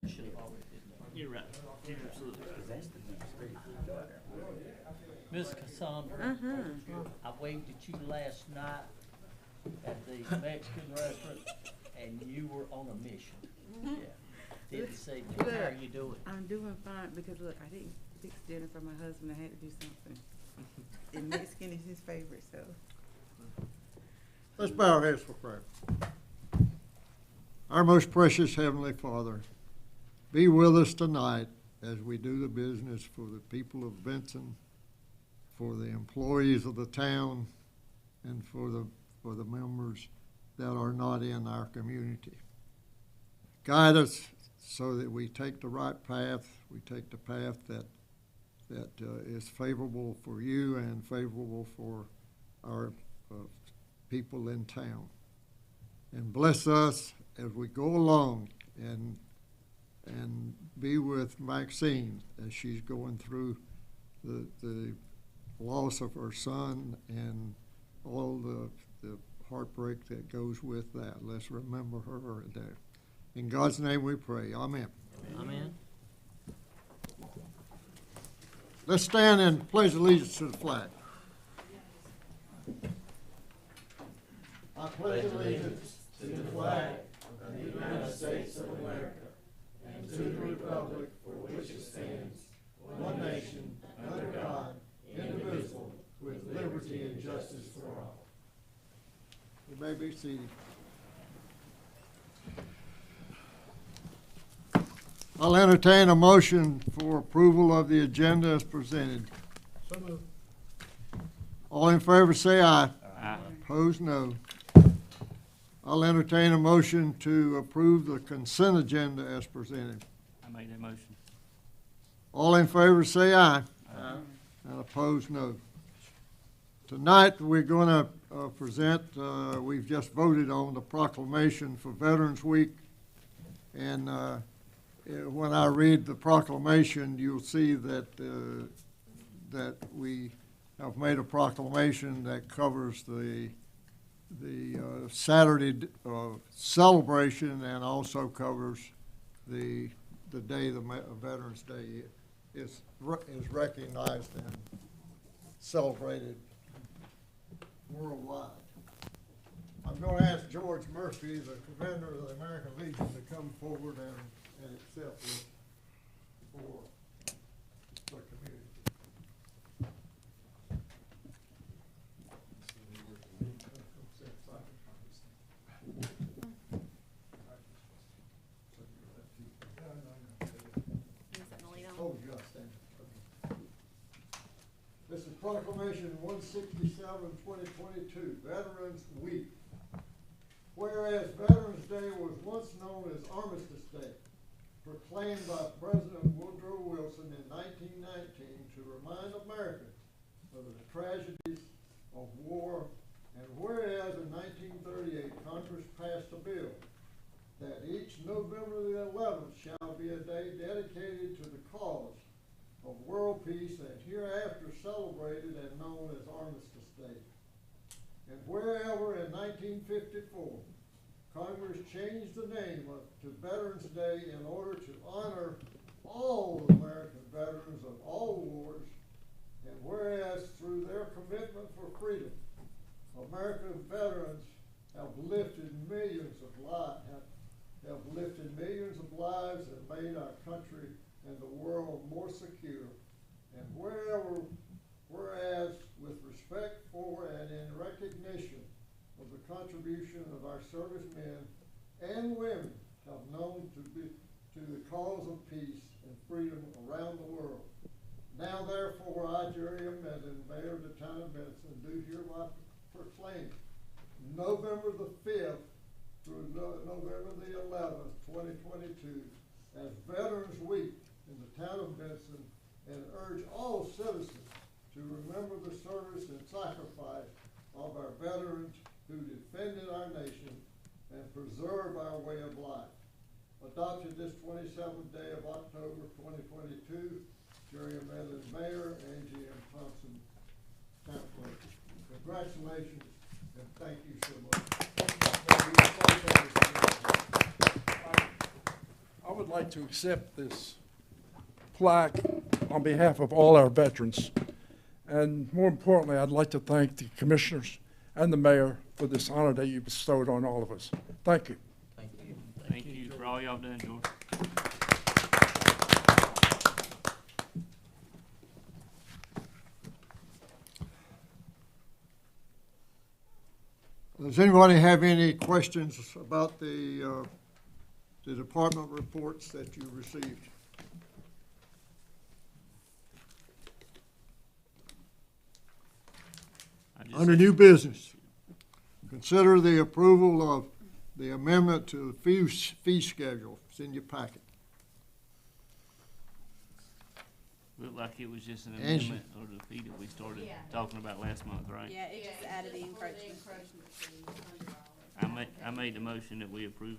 Should have already did that. You're right. You're absolutely right. Miss Cassandra, I waved at you last night at the Mexican restaurant, and you were on a mission. Yeah. Didn't say that. How are you doing? I'm doing fine because look, I didn't fix dinner for my husband. I had to do something. And Mexican is his favorite, so. Let's bow our heads for prayer. Our most precious Heavenly Father, be with us tonight as we do the business for the people of Benson, for the employees of the town, and for the members that are not in our community. Guide us so that we take the right path. We take the path that is favorable for you and favorable for our people in town. And bless us as we go along and be with Maxine as she's going through the loss of her son and all the heartbreak that goes with that. Let's remember her today. In God's name we pray. Amen. Amen. Let's stand and pledge allegiance to the flag. I pledge allegiance to the flag of the United States of America and to the republic for which it stands, one nation, under God, indivisible, with liberty and justice for all. You may be seated. I'll entertain a motion for approval of the agenda as presented. So moved. All in favor say aye. Aye. Opposed, no. I'll entertain a motion to approve the consent agenda as presented. I made that motion. All in favor say aye. Aye. And opposed, no. Tonight, we're going to present, we've just voted on the proclamation for Veterans Week. And when I read the proclamation, you'll see that that we have made a proclamation that covers the Saturday celebration and also covers the day the Veterans Day is recognized and celebrated worldwide. I'm going to ask George Murphy, the commander of the American Legion, to come forward and accept this for the community. Oh, you got to stand. Okay. This is Proclamation 167, 2022, Veterans Week. Whereas Veterans Day was once known as Armistice Day, proclaimed by President Woodrow Wilson in 1919 to remind Americans of the tragedies of war, and whereas in 1938 Congress passed a bill that each November the 11th shall be a day dedicated to the cause of world peace and hereafter celebrated and known as Armistice Day. And wherever in 1954 Congress changed the name to Veterans Day in order to honor all American veterans of all wars, and whereas through their commitment for freedom, American veterans have lifted millions of lives and made our country and the world more secure. And whereas with respect for and in recognition of the contribution of our servicemen and women have known to the cause of peace and freedom around the world. Now therefore I, Jerry Benson, Mayor of the town of Benson, do hereby proclaim November the 5th through November the 11th, 2022 as Veterans Week in the town of Benson, and urge all citizens to remember the service and sacrifice of our veterans who defended our nation and preserve our way of life. Adopted this 27th day of October 2022, Jerry Benson, Mayor, Angie M. Thompson, Town Clerk. Congratulations and thank you so much. I would like to accept this plaque on behalf of all our veterans. And more importantly, I'd like to thank the commissioners and the mayor for this honor that you bestowed on all of us. Thank you. Thank you. Thank you for all y'all done, George. Does anybody have any questions about the department reports that you received? Under new business, consider the approval of the amendment to the fee schedule. It's in your packet. Looked like it was just an Angie. amendment or the fee that we started talking about last month, right? Yeah, it just added the encroachment. I made the motion that we approve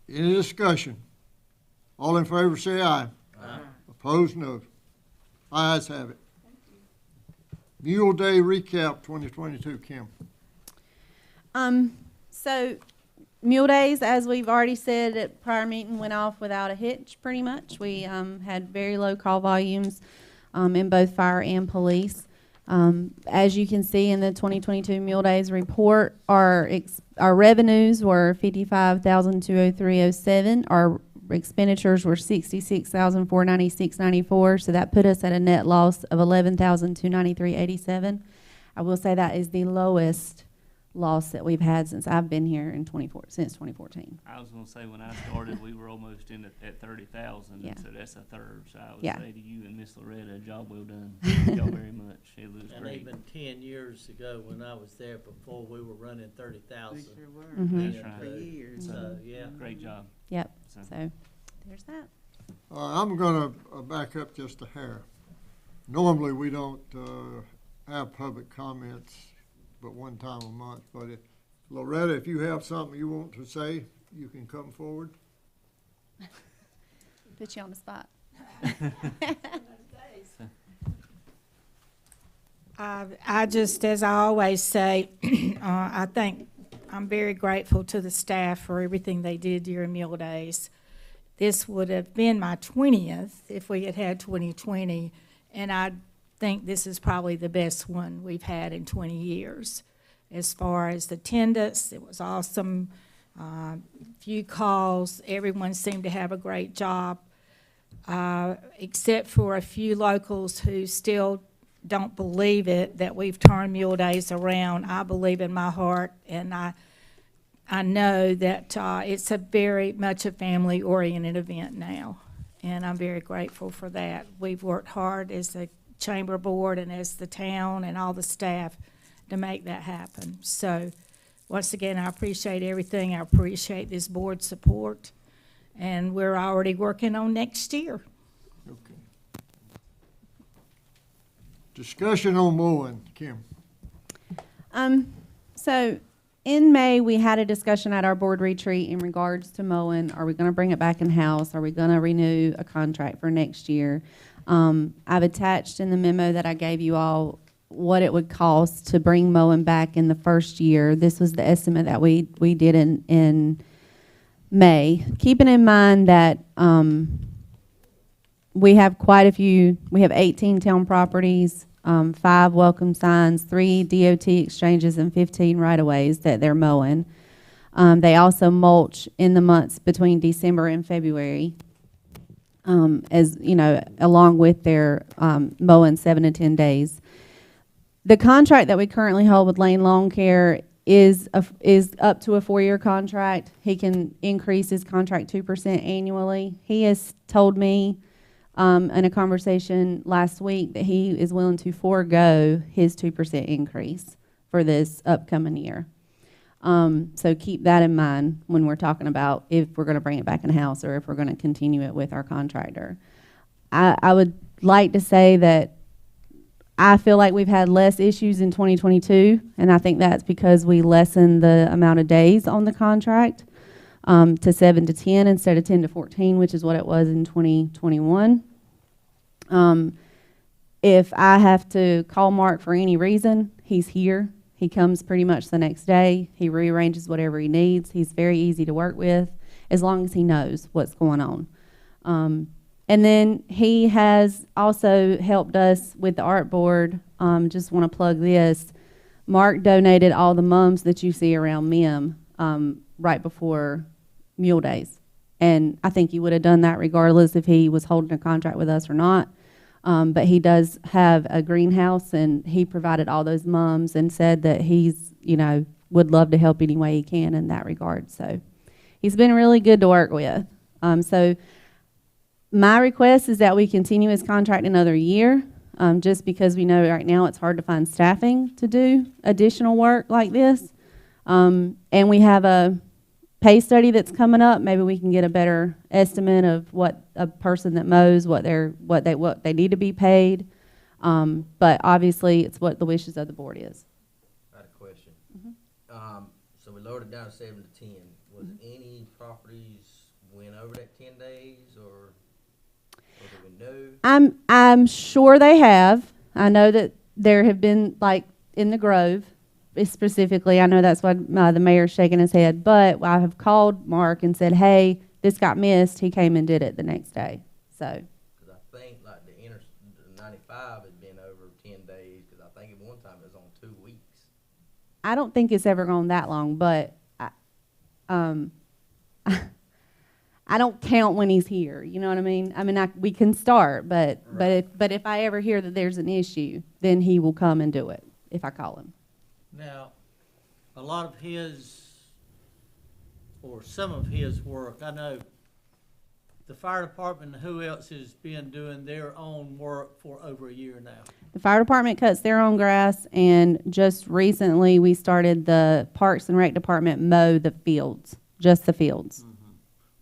it. Any discussion? All in favor say aye. Aye. Opposed, no. Ayes have it. Mule Day recap 2022, Kim. So Mule Days, as we've already said at prior meeting, went off without a hitch pretty much. We had very low call volumes in both fire and police. As you can see in the 2022 Mule Days report, our revenues were $55,203.07. Our expenditures were $66,496.94. So that put us at a net loss of $11,293.87. I will say that is the lowest loss that we've had since I've been here in since 2014. I was gonna say, when I started, we were almost in at 30,000, Yeah. and so that's a third. So I would Yeah. say to you and Miss Loretta, job well done. Thank y'all very much. It looks And great. even 10 years ago, when I was there before, we were running 30,000. We sure were. Mhm. That's right. For years. So, yeah. Great job. Yep. So, So there's that. I'm gonna back up just a hair. Normally, we don't have public comments but one time a month, but Loretta, if you have something you want to say, you can come forward. Put you on the spot. I just, as I always say, I think I'm very grateful to the staff for everything they did during Mule Days. This would have been my 20th if we had had 2020, and I think this is probably the best one we've had in 20 years. As far as attendance, it was awesome. Few calls, everyone seemed to have a great job, except for a few locals who still don't believe it that we've turned Mule Days around. I believe in my heart, and I know that it's a very much a family-oriented event now, and I'm very grateful for that. We've worked hard as the chamber board and as the town and all the staff to make that happen. So once again, I appreciate everything. I appreciate this board's support, and we're already working on next year. Okay. Discussion on mowing, Kim. So in May, we had a discussion at our board retreat in regards to mowing. Are we going to bring it back in-house? Are we going to renew a contract for next year? I've attached in the memo that I gave you all what it would cost to bring mowing back in the first year. This was the estimate that we did in May. Keeping in mind that we have quite a few, we have 18 town properties, 5 welcome signs, 3 DOT exchanges, and 15 right-of-ways that they're mowing. They also mulch in the months between December and February, as you know, along with their mowing 7 to 10 days. The contract that we currently hold with Lane Lawn Care is up to a 4-year contract. He can increase his contract 2% annually. He has told me in a conversation last week that he is willing to forego his 2% increase for this upcoming year. So keep that in mind when we're talking about if we're going to bring it back in-house or if we're going to continue it with our contractor. I would like to say that I feel like we've had less issues in 2022, and I think that's because we lessened the amount of days on the contract to 7 to 10 instead of 10 to 14, which is what it was in 2021. If I have to call Mark for any reason, he's here. He comes pretty much the next day. He rearranges whatever he needs. He's very easy to work with as long as he knows what's going on. And then he has also helped us with the art board. Just want to plug this. Mark donated all the mums that you see around MIM right before Mule Days. And I think he would have done that regardless if he was holding a contract with us or not. But he does have a greenhouse, and he provided all those mums and said that he's, would love to help any way he can in that regard. So he's been really good to work with. So my request is that we continue his contract another year, just because we know right now it's hard to find staffing to do additional work like this. And we have a pay study that's coming up. Maybe we can get a better estimate of what a person that mows, what they need to be paid. But obviously, it's what the wishes of the board is. I had a question. So we lowered it down to 7 to 10. Was any properties went over that 10 days, or do we know? I'm sure they have. I know that there have been, like in the Grove, specifically. I know that's why the mayor's shaking his head. But I have called Mark and said, hey, this got missed. He came and did it the next day. So. Because I think like the 95 had been over 10 days, because I think at one time it was on 2 weeks. I don't think it's ever gone that long, but I don't count when he's here. You know what I mean? I mean, we can start, but if I ever hear that there's an issue, then he will come and do it if I call him. Now, a lot of his, or some of his work, I know the fire department, who else has been doing their own work for over a year now? The fire department cuts their own grass, and just recently we started the Parks and Rec department mow the fields, just the fields. Mm-hmm.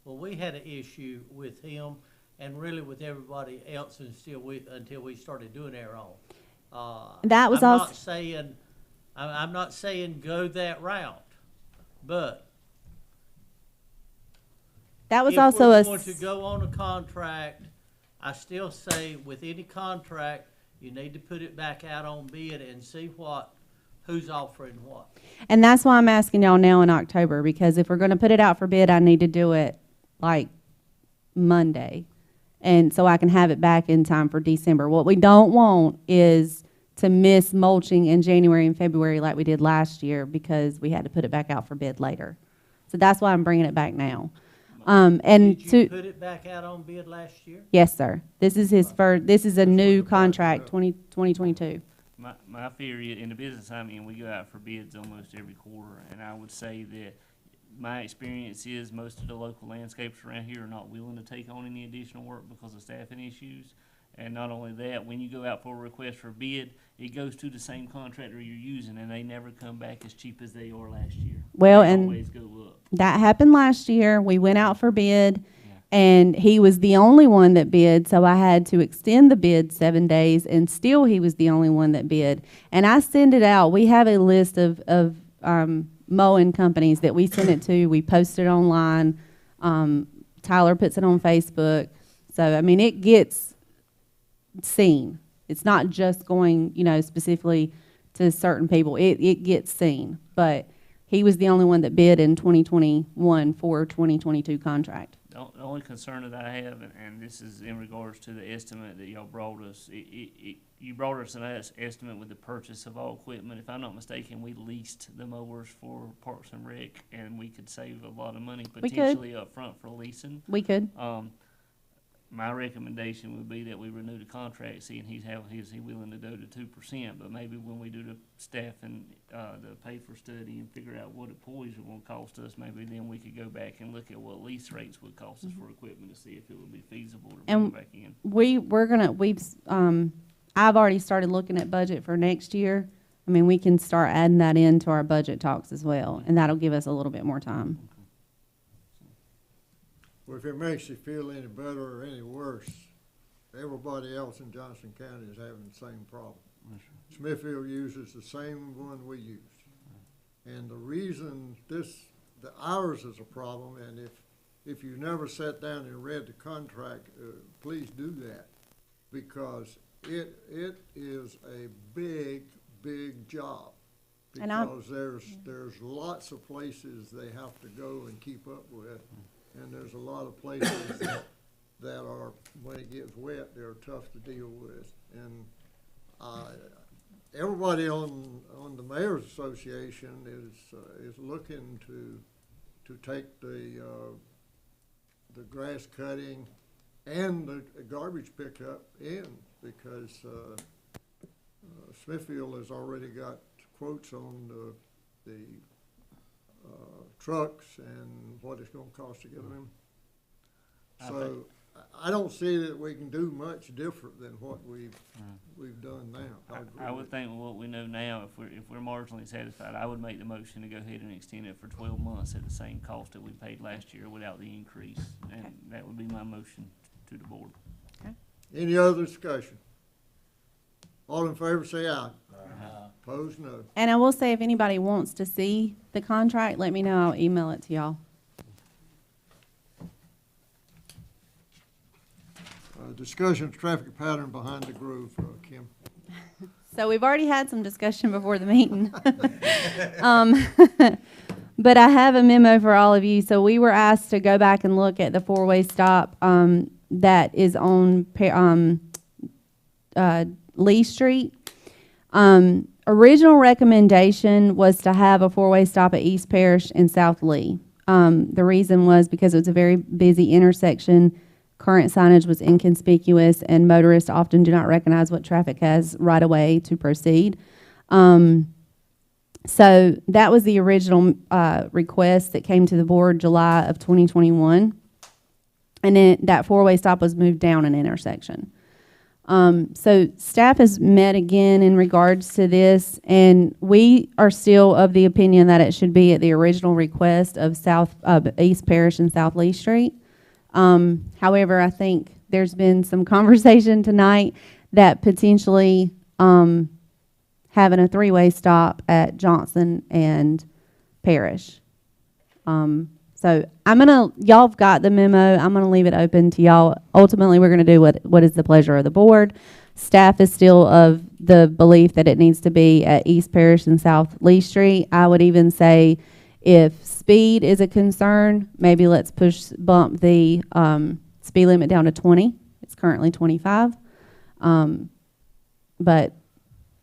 Well, we had an issue with him and really with everybody else until we started doing our own. That was I'm also. I'm not saying go that route, but That was if also we're a. going to go on a contract, I still say with any contract, you need to put it back out on bid and see who's offering what. And that's why I'm asking y'all now in October, because if we're going to put it out for bid, I need to do it like Monday, and so I can have it back in time for December. What we don't want is to miss mulching in January and February like we did last year, because we had to put it back out for bid later. So that's why I'm bringing it back now. And Did you put it back out on bid last year? Yes, sir. This is his first. This is a new contract, 2022. My theory in the business I'm in, we go out for bids almost every quarter, and I would say that my experience is most of the local landscapers around here are not willing to take on any additional work because of staffing issues. And not only that, when you go out for a request for bid, it goes to the same contractor you're using, and they never come back as cheap as they are last year. Well, they and always go up. that happened last year. We went out for bid, Yeah. and he was the only one that bid, so I had to extend the bid 7 days, and still he was the only one that bid. And I send it out. We have a list of mowing companies that we send it to. We post it online. Tyler puts it on Facebook. So, I mean, it gets seen. It's not just going, specifically to certain people. It gets seen. But he was the only one that bid in 2021 for 2022 contract. The only concern that I have, and this is in regards to the estimate that y'all brought us, you brought us an estimate with the purchase of all equipment. If I'm not mistaken, we leased the mowers for Parks and Rec, and we could save a lot of money potentially up front for leasing. We could. My recommendation would be that we renew the contract, seeing is he willing to go to 2%, but maybe when we do the staff and the pay for study and figure out what employees are going to cost us, maybe then we could go back and look at what lease rates would cost us for equipment to see if it would be feasible to bring back in. I've already started looking at budget for next year. I mean, we can start adding that into our budget talks as well, and that'll give us a little bit more time. Well, if it makes you feel any better or any worse, everybody else in Johnson County is having the same problem. Smithfield uses the same one we use. And the reason ours is a problem, and if you never sat down and read the contract, please do that, because it is a big, big job. And I'm- Because there's lots of places they have to go and keep up with, and there's a lot of places that are, when it gets wet, they're tough to deal with. And everybody on the Mayor's Association is looking to take the grass cutting and the garbage pickup in, because Smithfield has already got quotes on the trucks and what it's gonna cost to get them. So I don't see that we can do much different than what we've done now. I would think with what we know now, if we're marginally satisfied, I would make the motion to go ahead and extend it for 12 months at the same cost that we paid last year without the increase. And that would be my motion to the board. Any other discussion? All in favor, say aye. Opposed, no. And I will say, if anybody wants to see the contract, let me know. I'll email it to y'all. Discussion of traffic pattern behind the Grove, Kim. So we've already had some discussion before the meeting. But I have a memo for all of you. So we were asked to go back and look at the four-way stop that is on Lee Street. Original recommendation was to have a four-way stop at East Parish and South Lee. The reason was because it was a very busy intersection. Current signage was inconspicuous, and motorists often do not recognize what traffic has right away to proceed. So that was the original request that came to the board July of 2021. And then that four-way stop was moved down an intersection. So staff has met again in regards to this, and we are still of the opinion that it should be at the original request of East Parish and South Lee Street. However, I think there's been some conversation tonight that potentially having a three-way stop at Johnson and Parish. So y'all have got the memo. I'm gonna leave it open to y'all. Ultimately, we're gonna do what is the pleasure of the board. Staff is still of the belief that it needs to be at East Parish and South Lee Street. I would even say, if speed is a concern, maybe let's bump the speed limit down to 20. It's currently 25. But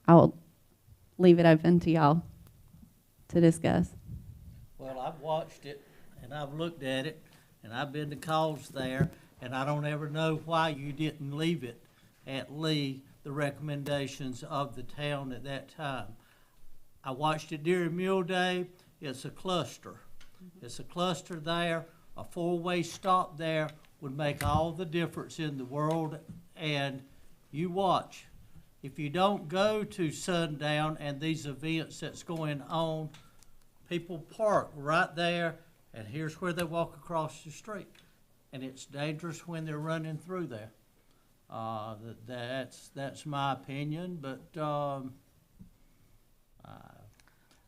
I'll leave it open to y'all to discuss. Well, I've watched it, and I've looked at it, and I've been to calls there, and I don't ever know why you didn't leave it at Lee, the recommendations of the town at that time. I watched it during Mule Day. It's a cluster. It's a cluster there. A four-way stop there would make all the difference in the world. And you watch. If you don't go to sundown and these events that's going on, people park right there, and here's where they walk across the street. And it's dangerous when they're running through there. That's my opinion, but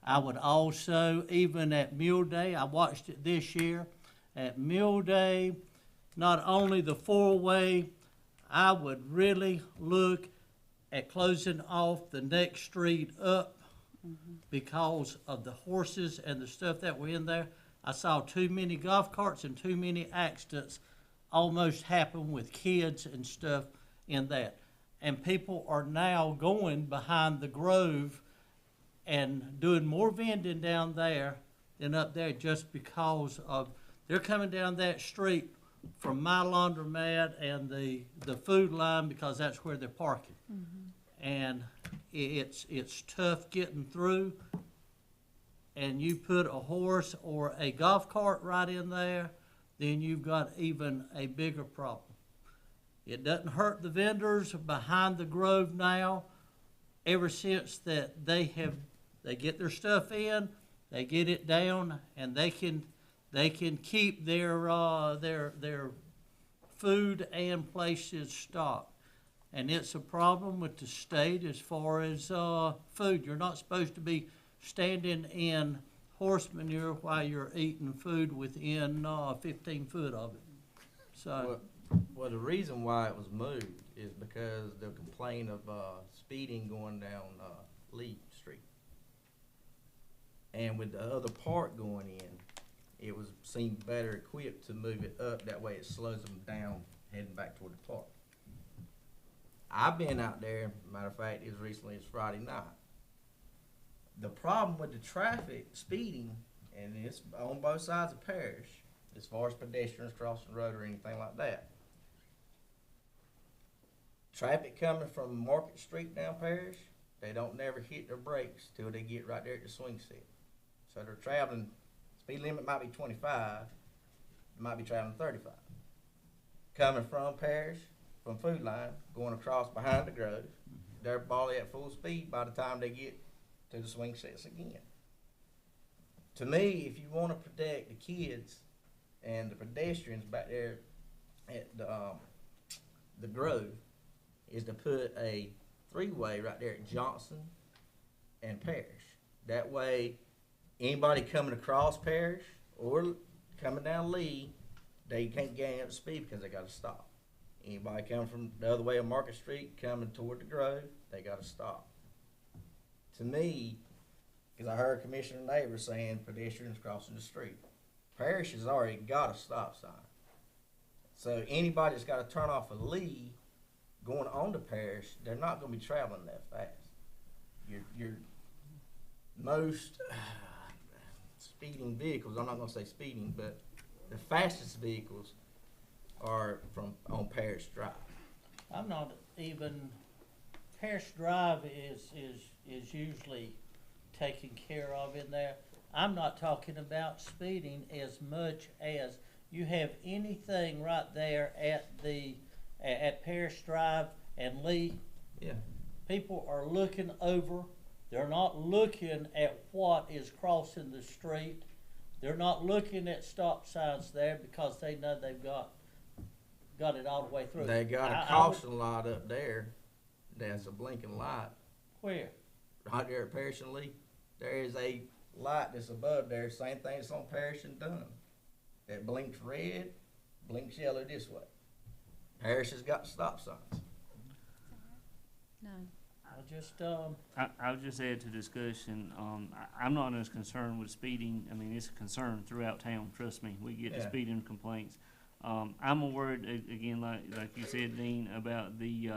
I would also, even at Mule Day, I watched it this year, at Mule Day, not only the four-way, I would really look at closing off the next street up because of the horses and the stuff that were in there. I saw too many golf carts and too many accidents almost happen with kids and stuff in that. And people are now going behind the Grove and doing more vending down there than up there just because of, they're coming down that street from my laundromat and the food line because that's where they're parking. And it's tough getting through, and you put a horse or a golf cart right in there, then you've got even a bigger problem. It doesn't hurt the vendors behind the Grove now, ever since that they get their stuff in, they get it down, and they can keep their food and places stocked. And it's a problem with the state as far as food. You're not supposed to be standing in horse manure while you're eating food within 15 foot of it. So. Well, the reason why it was moved is because the complaint of speeding going down Lee Street. And with the other part going in, it was seemed better equipped to move it up. That way it slows them down heading back toward the park. I've been out there, matter of fact, as recently as Friday night. The problem with the traffic speeding, and it's on both sides of Parish, as far as pedestrians crossing the road or anything like that. Traffic coming from Market Street down Parish, they don't never hit their brakes till they get right there at the swing set. So they're traveling, speed limit might be 25, they might be traveling 35. Coming from Parish, from Food Line, going across behind the Grove, they're probably at full speed by the time they get to the swing sets again. To me, if you want to protect the kids and the pedestrians back there at the Grove, is to put a three-way right there at Johnson and Parish. That way, anybody coming across Parish or coming down Lee, they can't gain up speed because they got to stop. Anybody coming from the other way of Market Street coming toward the Grove, they got to stop. To me, because I heard Commissioner Neighbor saying pedestrians crossing the street, Parish has already got a stop sign. So anybody that's got to turn off of Lee going on to Parish, they're not going to be traveling that fast. Your most speeding vehicles, I'm not going to say speeding, but the fastest vehicles are from on Parish Drive. I'm not even, Parish Drive is usually taken care of in there. I'm not talking about speeding as much as you have anything right there at Parish Drive and Lee. Yeah. People are looking over. They're not looking at what is crossing the street. They're not looking at stop signs there because they know they've got it all the way through. They got a caution light up there. That's a blinking light. Where? Right there at Parish and Lee. There is a light that's above there, same thing that's on Parish and Dunham. That blinks red, blinks yellow this way. Parish has got stop signs. No. I would just add to discussion, I'm not as concerned with speeding. I mean, it's a concern throughout town, trust me. We get the speeding complaints. I'm more worried, again, like you said, Dean, about the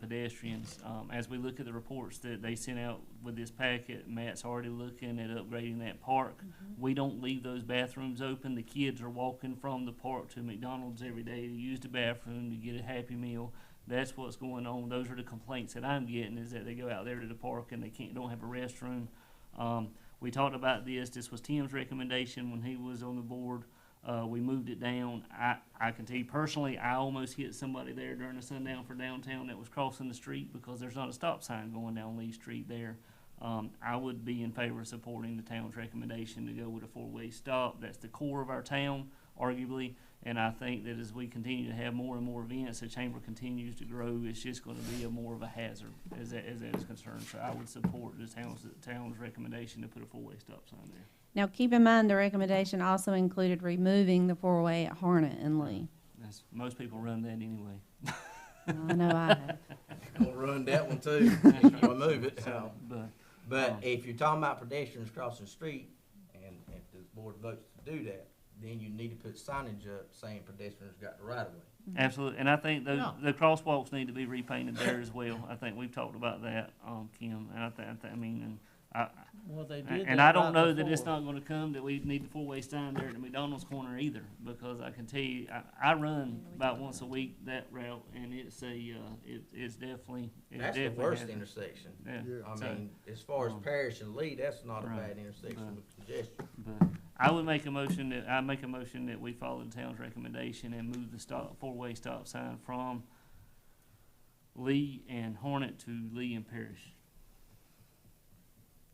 pedestrians. As we look at the reports that they sent out with this packet, Matt's already looking at upgrading that park. We don't leave those bathrooms open. The kids are walking from the park to McDonald's every day to use the bathroom to get a Happy Meal. That's what's going on. Those are the complaints that I'm getting, is that they go out there to the park and they don't have a restroom. We talked about this. This was Tim's recommendation when he was on the board. We moved it down. I can tell you personally, I almost hit somebody there during the sundown for downtown that was crossing the street because there's not a stop sign going down Lee Street there. I would be in favor of supporting the town's recommendation to go with a four-way stop. That's the core of our town, arguably, and I think that as we continue to have more and more events, the chamber continues to grow, it's just going to be more of a hazard as that is concerned. So I would support the town's recommendation to put a four-way stop sign there. Now, keep in mind, the recommendation also included removing the four-way at Harnett and Lee. Most people run that anyway. I know I have. Gonna run that one too. If you're gonna move it. So, But if you're talking about pedestrians crossing the street, and if the board votes to do that, then you need to put signage up saying pedestrians got the right of way. absolutely, and I think the crosswalks need to be repainted there as well. I think we've talked about that, Kim, and I mean, Well, they did and that I don't right know that it's before. not gonna come that we need the four-way sign there at the McDonald's corner either, because I can tell you, I run about once a week that route, and it's it's definitely. That's the worst intersection. Yeah. I So, mean, as far as Parish and Lee, that's not a bad intersection with congestion. but I would make a motion that we follow the town's recommendation and move the four-way stop sign from Lee and Hornet to Lee and Parish.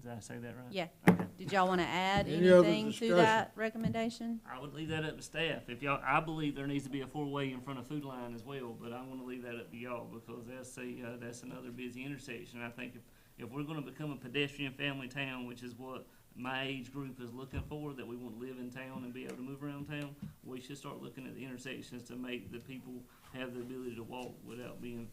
Did I say that right? Yeah. Okay. Did y'all want to add Any other anything to discussion? that recommendation? I would leave that up to staff. I believe there needs to be a four-way in front of Food Line as well, but I want to leave that up to y'all because that's another busy intersection. I think if we're going to become a pedestrian family town, which is what my age group is looking for, that we want to live in town and be able to move around town, we should start looking at the intersections to make the people have the ability to walk without being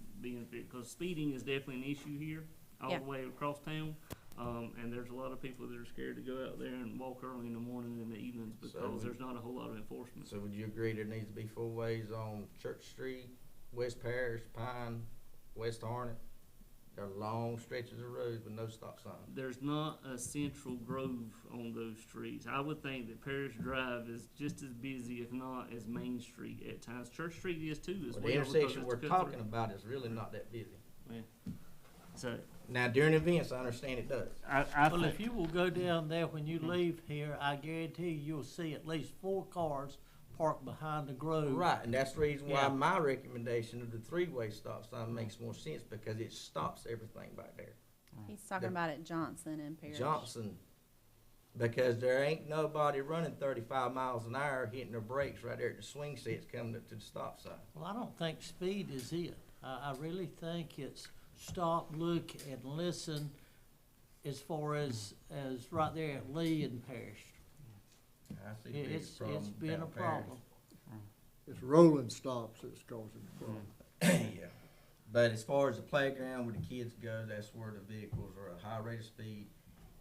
because speeding is definitely an issue here all Yeah. the way across town. And there's a lot of people that are scared to go out there and walk early in the morning and in the evenings because there's not a whole lot of enforcement. So would you agree there needs to be four ways on Church Street, West Parish, Pine, West Harnett? There are long stretches of roads with no stop sign. There's not a central grove on those streets. I would think that Parish Drive is just as busy, if not as Main Street at times. Church Street is too as Well, well. the because intersection it's we're cut talking through. about is really not that busy. Yeah. So Now, during events, I understand it does. I Well, think if you will go down there when you leave here, I guarantee you'll see at least 4 cars parked behind the grove. Right, and that's the reason why Yeah. my recommendation of the three-way stop sign makes more sense, because it stops everything back there. He's talking about at Johnson and Parrish. Johnson, because there ain't nobody running 35 miles an hour hitting their brakes right there at the swing sets coming up to the stop sign. Well, I don't think speed is it. I really think it's stop, look, and listen as far as right there at Lee and Parish. I see the biggest It's problem been a down Parish. problem. It's rolling stops that's causing the problem. Yeah, but as far as the playground where the kids go, that's where the vehicles are at a high rate of speed.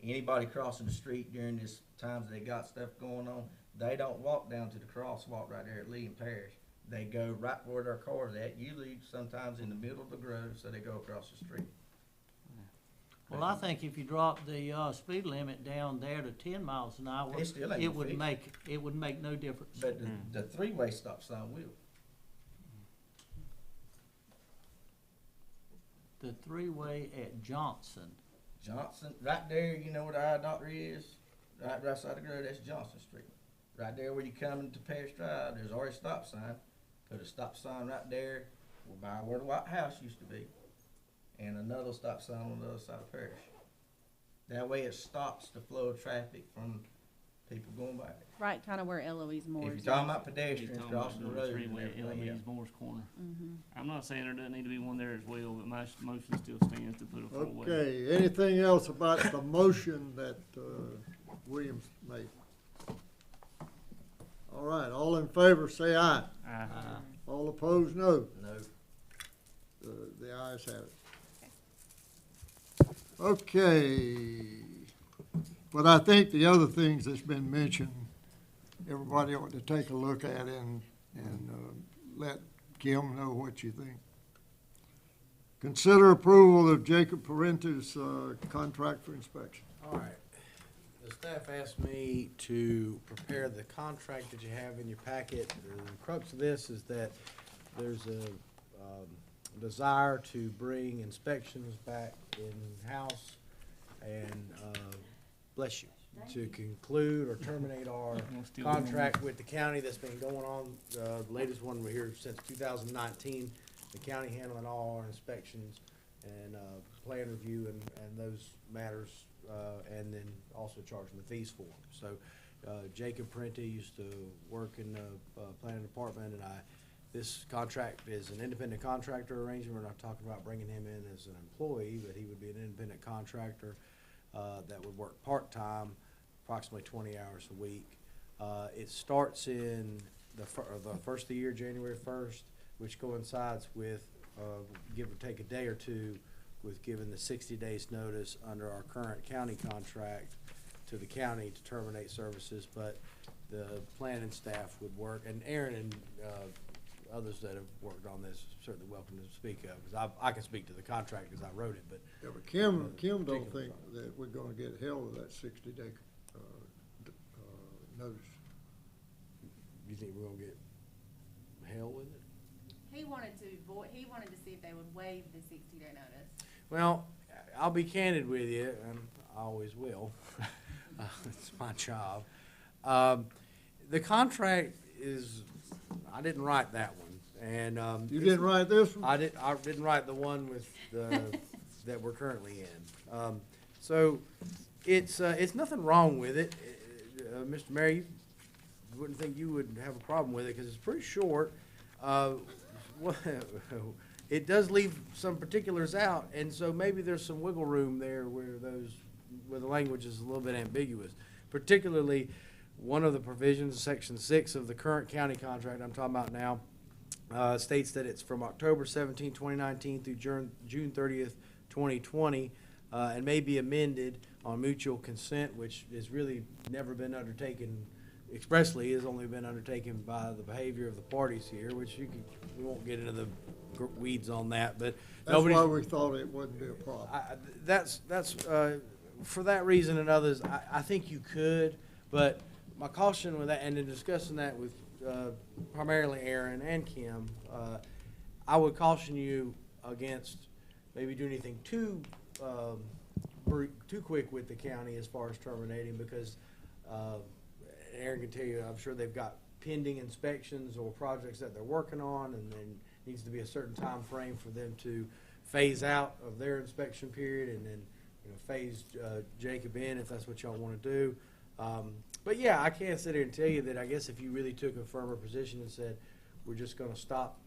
Anybody crossing the street during this times they got stuff going on, they don't walk down to the crosswalk right there at Lee and Parish. They go right where their cars at, usually sometimes in the middle of the grove, so they go across the street. Well, I think if you drop the speed limit down there to 10 miles an hour, It still ain't it gonna would fix make no difference. But the three-way stop sign will. The 3-way at Johnson. Johnson, right there, you know where the eye doctor is? Right side of the road, that's Johnson Street. Right there where you come into Parish Drive, there's already a stop sign. Put a stop sign right there by where the White House used to be. And another stop sign on the other side of Parish. That way it stops the flow of traffic from people going by. Right, kind of where Eloise Moore's. If you're talking about You're pedestrians talking about crossing the doing a road and three-way at everything, yeah. Eloise Moore's Corner. Mm-hmm. I'm not saying there doesn't need to be one there as well, but my motion still stands to put a four-way. Okay, anything else about the motion that Williams made? All right, all in favor, say aye. All opposed, no. No. The ayes have it. Okay, but I think the other things that's been mentioned, everybody ought to take a look at and let Kim know what you think. Consider approval of Jacob Parenta's contract for inspection. All right. The staff asked me to prepare the contract that you have in your packet. The crux of this is that there's a desire to bring inspections back in-house and, bless you, to conclude or terminate our contract with the county that's been going on. The latest one we're here since 2019. The county handling all our inspections and plan review and those matters, and then also charging the fees for them. So Jacob Parenti used to work in the planning department, and this contract is an independent contractor arrangement. We're not talking about bringing him in as an employee, but he would be an independent contractor that would work part-time, approximately 20 hours a week. It starts in the first of the year, January 1st, which coincides with, give or take a day or two, with giving the 60 days notice under our current county contract to the county to terminate services. But the planning staff would work, and Aaron and others that have worked on this certainly welcome to speak of, because I can speak to the contract because I wrote it, but. Yeah, but Kim don't think that we're gonna get held with that 60-day notice. You think we're gonna get hell with it? He wanted to see if they would waive the 60-day notice. Well, I'll be candid with you, and I always will. It's my job. The contract is, I didn't write that one, and You didn't write this one? I didn't write the one with the that we're currently in. So it's nothing wrong with it, Mr. Mayor. You wouldn't think you would have a problem with it because it's pretty short. It does leave some particulars out, and so maybe there's some wiggle room there where the language is a little bit ambiguous. Particularly, one of the provisions, Section 6 of the current county contract I'm talking about now, states that it's from October 17, 2019 through June 30th, 2020. and may be amended on mutual consent, which has really never been undertaken expressly, has only been undertaken by the behavior of the parties here, which we won't get into the weeds on that, but That's why we thought it wouldn't be a problem. that's for that reason and others, I think you could, but my caution with that, and in discussing that with primarily Aaron and Kim, I would caution you against maybe doing anything too quick with the county as far as terminating, because Aaron can tell you, I'm sure they've got pending inspections or projects that they're working on, and then needs to be a certain time frame for them to phase out of their inspection period, and then phase Jacob in if that's what y'all want to do. But yeah, I can't sit here and tell you that I guess if you really took a firmer position and said, we're just going to stop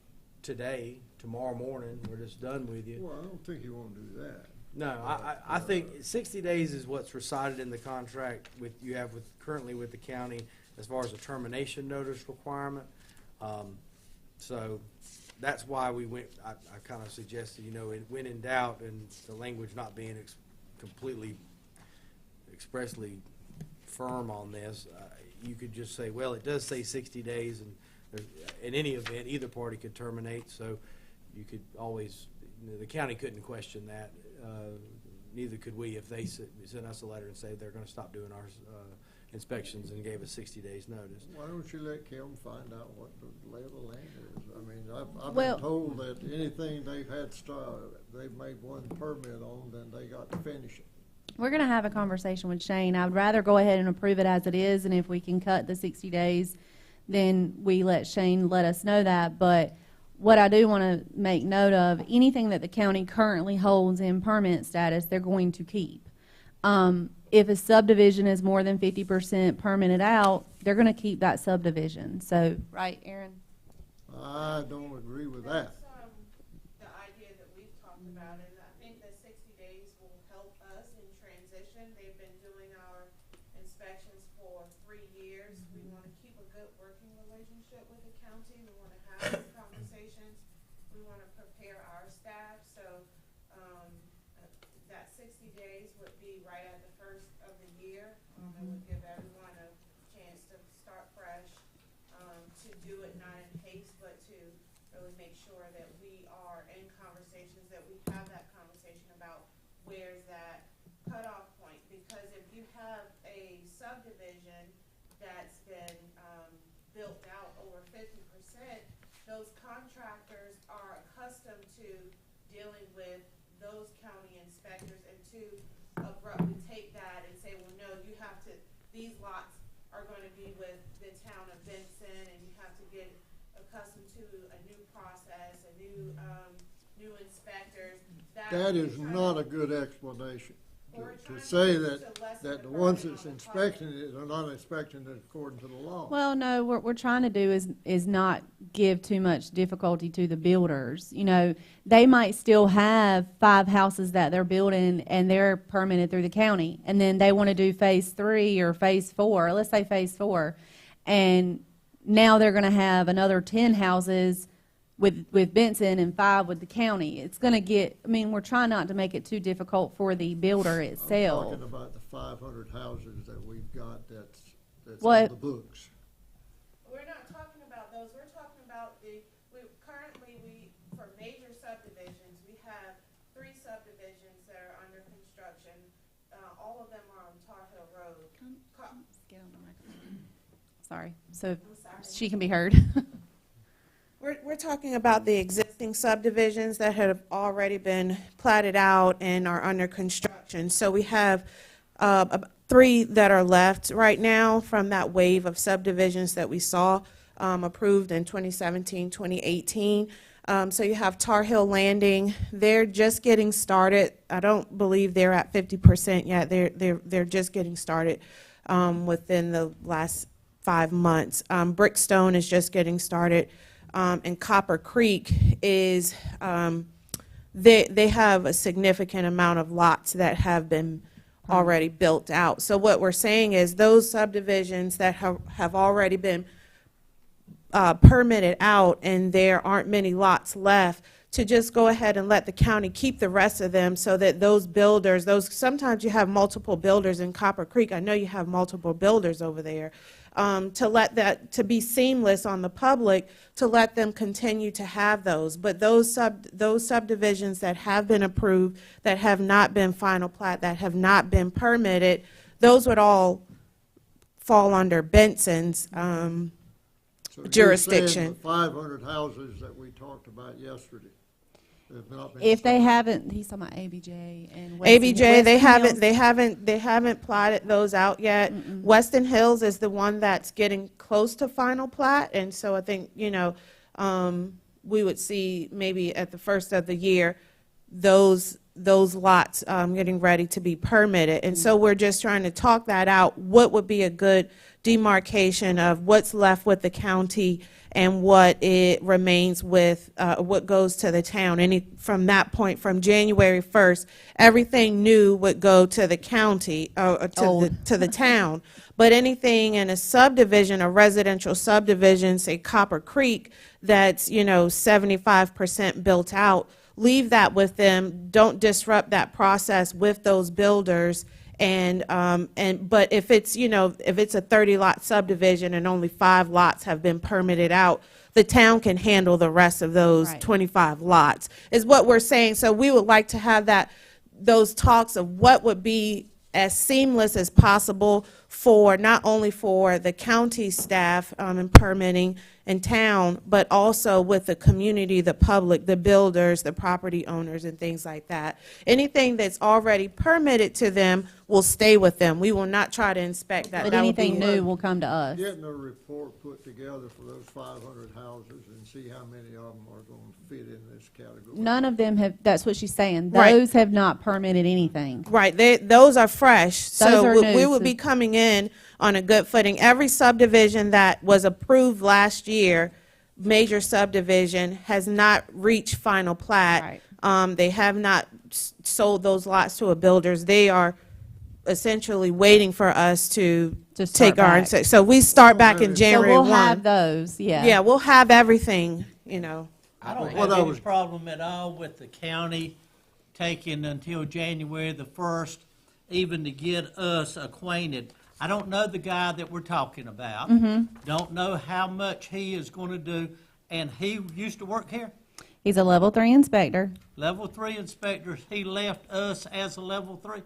today, tomorrow morning, we're just done with you. Well, I don't think you want to do that. No, I think 60 days is what's recited in the contract currently with the county as far as a termination notice requirement. So that's why we went, I kind of suggested, when in doubt, and the language not being completely expressly firm on this, you could just say, well, it does say 60 days, and in any event, either party could terminate, so you could always, the county couldn't question that. Neither could we if they sent us a letter and say they're going to stop doing our inspections and gave us 60 days notice. Why don't you let Kim find out what the lay of the land is? I mean, I've Well- been told that anything they've made one permit on, then they got to finish it. We're going to have a conversation with Shane. I would rather go ahead and approve it as it is, and if we can cut the 60 days, then we let Shane let us know that. But what I do want to make note of, anything that the county currently holds in permit status, they're going to keep. If a subdivision is more than 50% permitted out, they're going to keep that subdivision. So, right, Aaron? I don't agree with that. That's the idea that we've talked about, and I think that 60 days will help us in transition. They've been doing our inspections for 3 years. We want to keep a good working relationship with the county. We want to have these conversations. We want to prepare our staff. So that 60 days would be right at the first of the year. It would give everyone a chance to start fresh, to do it not in haste, but to really make sure that we are in conversations, that we have that conversation about where's that cutoff point. Because if you have a subdivision that's been built out over 50%, those contractors are accustomed to dealing with those county inspectors, and to abruptly take that and say, well, no, you have to, these lots are going to be with the town of Benson, and you have to get accustomed to a new process, a new inspectors. That is not a good explanation. To say that the ones that's inspecting it are not inspecting it according to the law. Well, no, what we're trying to do is not give too much difficulty to the builders. They might still have 5 houses that they're building and they're permitted through the county, and then they want to do phase 3 or phase 4, let's say phase 4, and now they're going to have another 10 houses with Benson and 5 with the county. It's going to get, we're trying not to make it too difficult for the builder itself. I'm talking about the 500 houses that we've got that's What? on the books. We're not talking about those. We're talking about for major subdivisions, we have 3 subdivisions that are under construction. All of them are on Tar Hill Road. Get on the microphone. Sorry, so she can be heard. We're talking about the existing subdivisions that have already been platted out and are under construction. So we have 3 that are left right now from that wave of subdivisions that we saw approved in 2017, 2018. So you have Tar Hill Landing. They're just getting started. I don't believe they're at 50% yet. They're just getting started within the last 5 months. Brickstone is just getting started. And Copper Creek is, they have a significant amount of lots that have been already built out. So what we're saying is those subdivisions that have already been permitted out, and there aren't many lots left, to just go ahead and let the county keep the rest of them so that those builders, sometimes you have multiple builders in Copper Creek. I know you have multiple builders over there. To be seamless on the public, to let them continue to have those. But those subdivisions that have been approved, that have not been final plat, that have not been permitted, those would all fall under Benson's So you're jurisdiction. saying the 500 houses that we talked about yesterday have not been. If they started? haven't, he's talking about ABJ and Weston. ABJ, they Hills. haven't platted those out yet. Weston Hills is the one that's getting close to final plat, and so I think, we would see maybe at the first of the year, those lots, getting ready to be permitted. And so we're just trying to talk that out. What would be a good demarcation of what's left with the county and what it remains with, what goes to the town. From that point, from January 1st, everything new would go to the county, to the town. But anything in a subdivision, a residential subdivision, say Copper Creek, that's, 75% built out, leave that with them. Don't disrupt that process with those builders. But if it's, if it's a 30-lot subdivision and only 5 lots have been permitted out, the town can handle the rest of those 25 lots, is what we're saying. So we would like to have those talks of what would be as seamless as possible for, not only for the county staff and permitting in town, but also with the community, the public, the builders, the property owners, and things like that. Anything that's already permitted to them will stay with them. We will not try to inspect that. But That would be- anything new will come to us. Getting a report put together for those 500 houses and see how many of them are going to fit in this category. None of them have, that's what she's saying. Right. Those have not permitted anything. Right, those are fresh. Those So are we new, would so- be coming in on a good footing. Every subdivision that was approved last year, major subdivision, has not reached final plat. Right. They have not sold those lots to a builders. They are essentially waiting for us to start take our, back. so we start back in So January So 1. we'll have those, yeah. Yeah, we'll have everything, I don't What have I any was- problem at all with the county taking until January the 1st, even to get us acquainted. I don't know the guy that we're talking about. Don't know how much he is going to do, and he used to work here. He's a level 3 inspector. Level 3 inspector, he left us as a level 3.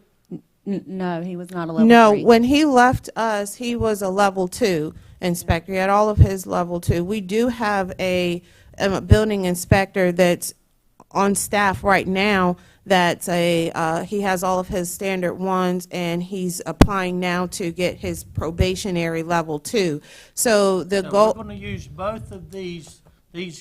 No, he was not a level No, 3. when he left us, he was a level 2 inspector. He had all of his level 2. We do have a building inspector that's on staff right now. That's he has all of his standard 1s, and he's applying now to get his probationary level 2. So the So goal. we're going to use both of these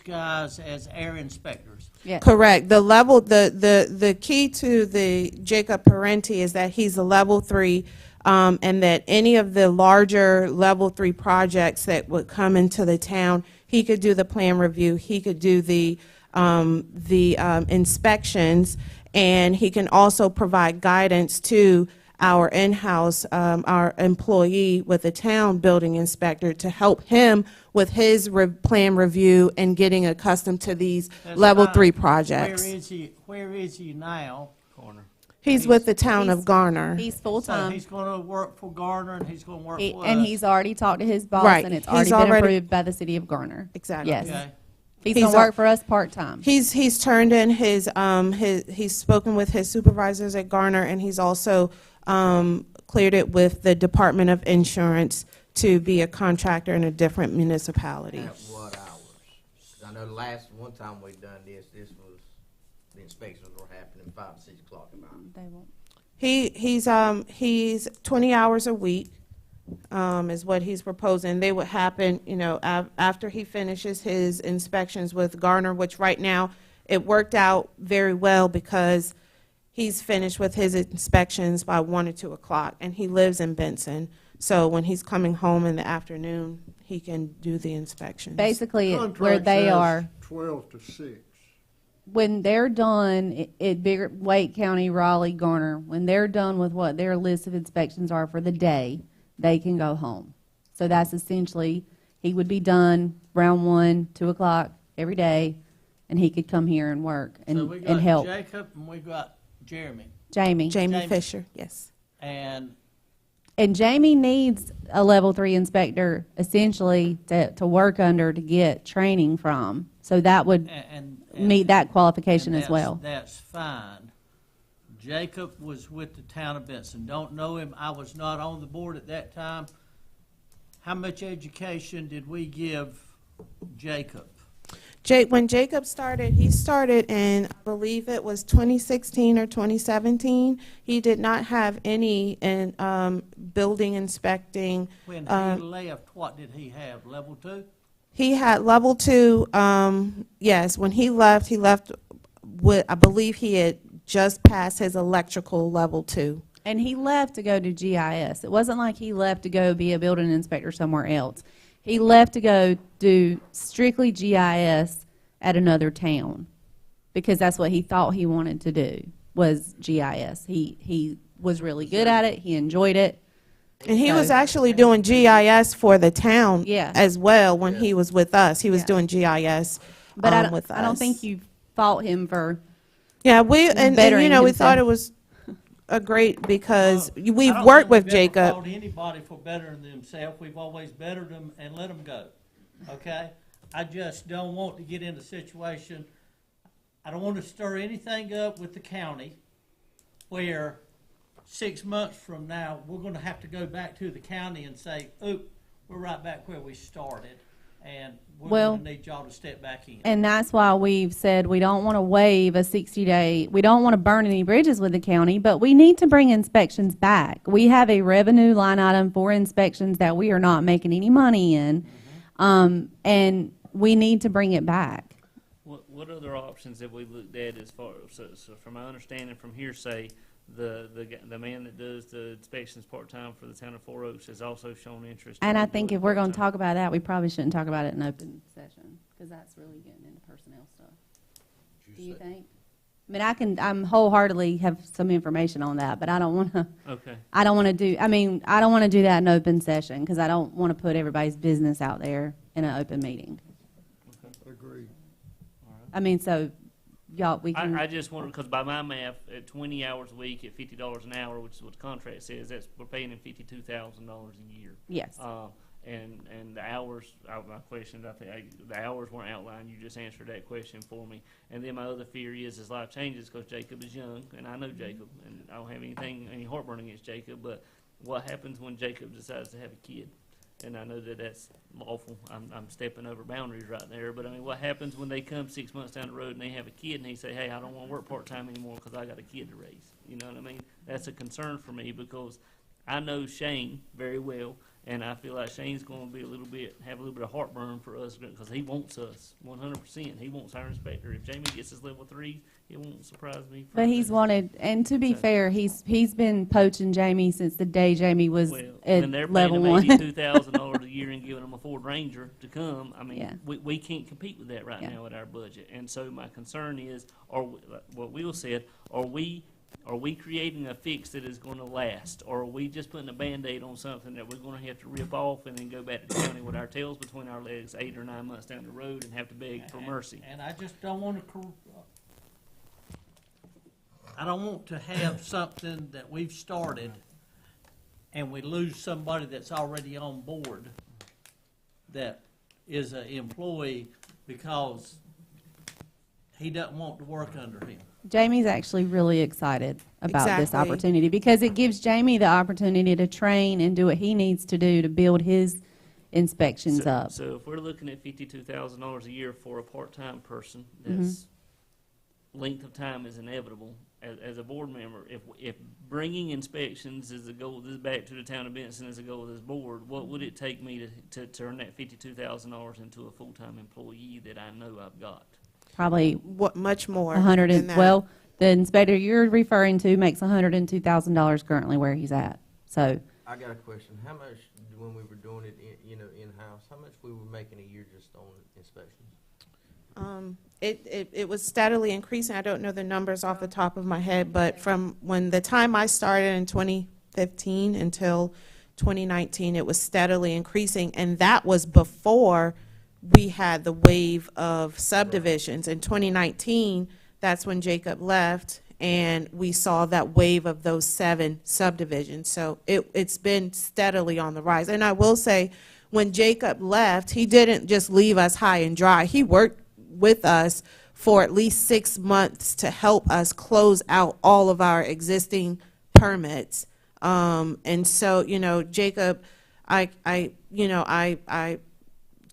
guys as air inspectors. Yeah. Correct. The key to the Jacob Parenti is that he's a level 3, and that any of the larger level 3 projects that would come into the town, he could do the plan review, he could do the inspections, and he can also provide guidance to our in-house, our employee with the town building inspector to help him with his plan review and getting accustomed to these That's level fine. 3 projects. Where is he now? Corner. He's with the town of He's- Garner. He's So full-time. he's going to work for Garner, and he's going to work for us. And he's already talked to his boss, Right. and it's He's already been already- approved by the city of Garner. Exactly. Yes. Okay. He's He's going to al- work for us part-time. He's turned in he's spoken with his supervisors at Garner, and he's also cleared it with the Department of Insurance to be a contractor in a different municipality. At what hours? 'Cause I know the last one time we done this was, the inspections were happening 5 to 6 o'clock in the morning. They won't. He's 20 hours a week, is what he's proposing. They would happen, after he finishes his inspections with Garner, which right now, it worked out very well because he's finished with his inspections by 1 or 2 o'clock, and he lives in Benson. So when he's coming home in the afternoon, he can do the inspections. Basically, where Contract they says are, 12 to 6. when they're done at bigger Wake County, Raleigh, Garner, when they're done with what their list of inspections are for the day, they can go home. So that's essentially, he would be done around 1, 2 o'clock every day, and he could come here and work So we and got help. Jacob and we got Jeremy. Jamie. Jamie Fisher, yes. And And Jamie needs a level 3 inspector essentially to work under to get training from. So that would and meet that qualification and as well. That's fine. Jacob was with the town of Benson. Don't know him. I was not on the board at that time. How much education did we give Jacob? When Jacob started, he started in, I believe it was 2016 or 2017. He did not have any in building inspecting. When he left, what did he have? Level 2? He had level 2, yes, when he left with, I believe he had just passed his electrical level 2. And he left to go to GIS. It wasn't like he left to go be a building inspector somewhere else. He left to go do strictly GIS at another town because that's what he thought he wanted to do was GIS. He was really good at it. He enjoyed it. And he was actually doing GIS for the town Yeah. as well when he was with us. He was doing GIS But with us. I don't think you fault him for Yeah, and bettering we thought himself. it was a great because I we've don't worked think with we've ever Jacob. faulted anybody for bettering themselves. We've always bettered them and let them go. Okay? I just don't want to get in a situation. I don't want to stir anything up with the county where 6 months from now we're going to have to go back to the county and say, "Oop, we're right back where we started, and we're Well, going to need y'all to step back in." And that's why we've said we don't want to waive a 60-day, we don't want to burn any bridges with the county, but we need to bring inspections back. We have a revenue line item for inspections that we are not making any money in, and we need to bring it back. What other options have we looked at as far, so from my understanding from hearsay, the man that does the inspections part-time for the town of Four Oaks has also shown interest. And in I think doing if we're going to part-time. talk about that, we probably shouldn't talk about it in open session, because that's really getting into personnel stuff. Do you think? I mean, I'm wholeheartedly have some information on that, but I don't want to. Okay. I don't want to do. I mean, I don't want to do that in open session because I don't want to put everybody's business out there in an open meeting. Agreed. I mean, so y'all, we can. I just wonder, because by my math, at 20 hours a week at $50 an hour, which is what the contract says, we're paying him $52,000 a year. Yes. And the hours, my question, I think the hours weren't outlined. You just answered that question for me. And then my other fear is life changes because Jacob is young, and I know Jacob, and I don't have any heartburn against Jacob. But what happens when Jacob decides to have a kid? And I know that that's lawful. I'm stepping over boundaries right there. But I mean, what happens when they come 6 months down the road and they have a kid and they say, "Hey, I don't want to work part time anymore because I got a kid to raise." You know what I mean? That's a concern for me because I know Shane very well. And I feel like Shane's going to be have a little bit of heartburn for us because he wants us 100%. He wants our inspector. If Jamie gets his level 3, it won't surprise me. But he's wanted, and to be fair, he's been poaching Jamie since the day Jamie was When at they're level paying him 1. $82,000 a year and giving him a Ford Ranger to come, I mean, Yeah. we can't compete with that right Yeah. now with our budget. And so my concern is, what Will said, are we creating a fix that is going to last, or are we just putting a Band-Aid on something that we're going to have to rip off and then go back to the county with our tails between our legs 8 or 9 months down the road and have to beg for mercy? And I just don't want to. I don't want to have something that we've started and we lose somebody that's already on board that is an employee because he doesn't want to work under him. Jamie's actually really excited about this Exactly. opportunity because it gives Jamie the opportunity to train and do what he needs to do to build his inspections up. So if we're looking at $52,000 a year for a part-time person, that's length of time is inevitable. As a board member, if bringing inspections is the goal, this is back to the town of Benson as a goal of this board, what would it take me to turn that $52,000 into a full-time employee that I know I've got? Probably What much more? 100 than and, that. well, the inspector you're referring to makes $102,000 currently where he's at. So I got a question. How much, when we were doing it, in-house, how much we were making a year just on inspections? It was steadily increasing. I don't know the numbers off the top of my head, but from when the time I started in 2015 until 2019, it was steadily increasing, and that was before we had the wave of subdivisions. In 2019, that's when Jacob left, and we saw that wave of those 7 subdivisions. So it's been steadily on the rise. And I will say, when Jacob left, he didn't just leave us high and dry. He worked with us for at least 6 months to help us close out all of our existing permits. And so, you know, Jacob, I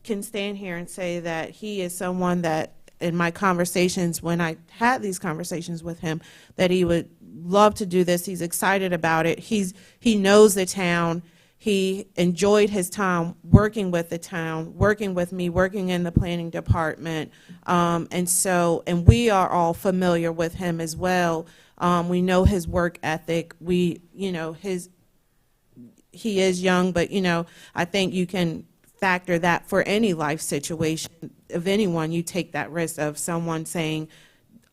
can stand here and say that he is someone that, in my conversations, when I had these conversations with him, that he would love to do this. He's excited about it. He knows the town. He enjoyed his time working with the town, working with me, working in the planning department. And we are all familiar with him as well. We know his work ethic. He is young, but, you know, I think you can factor that for any life situation of anyone. You take that risk of someone saying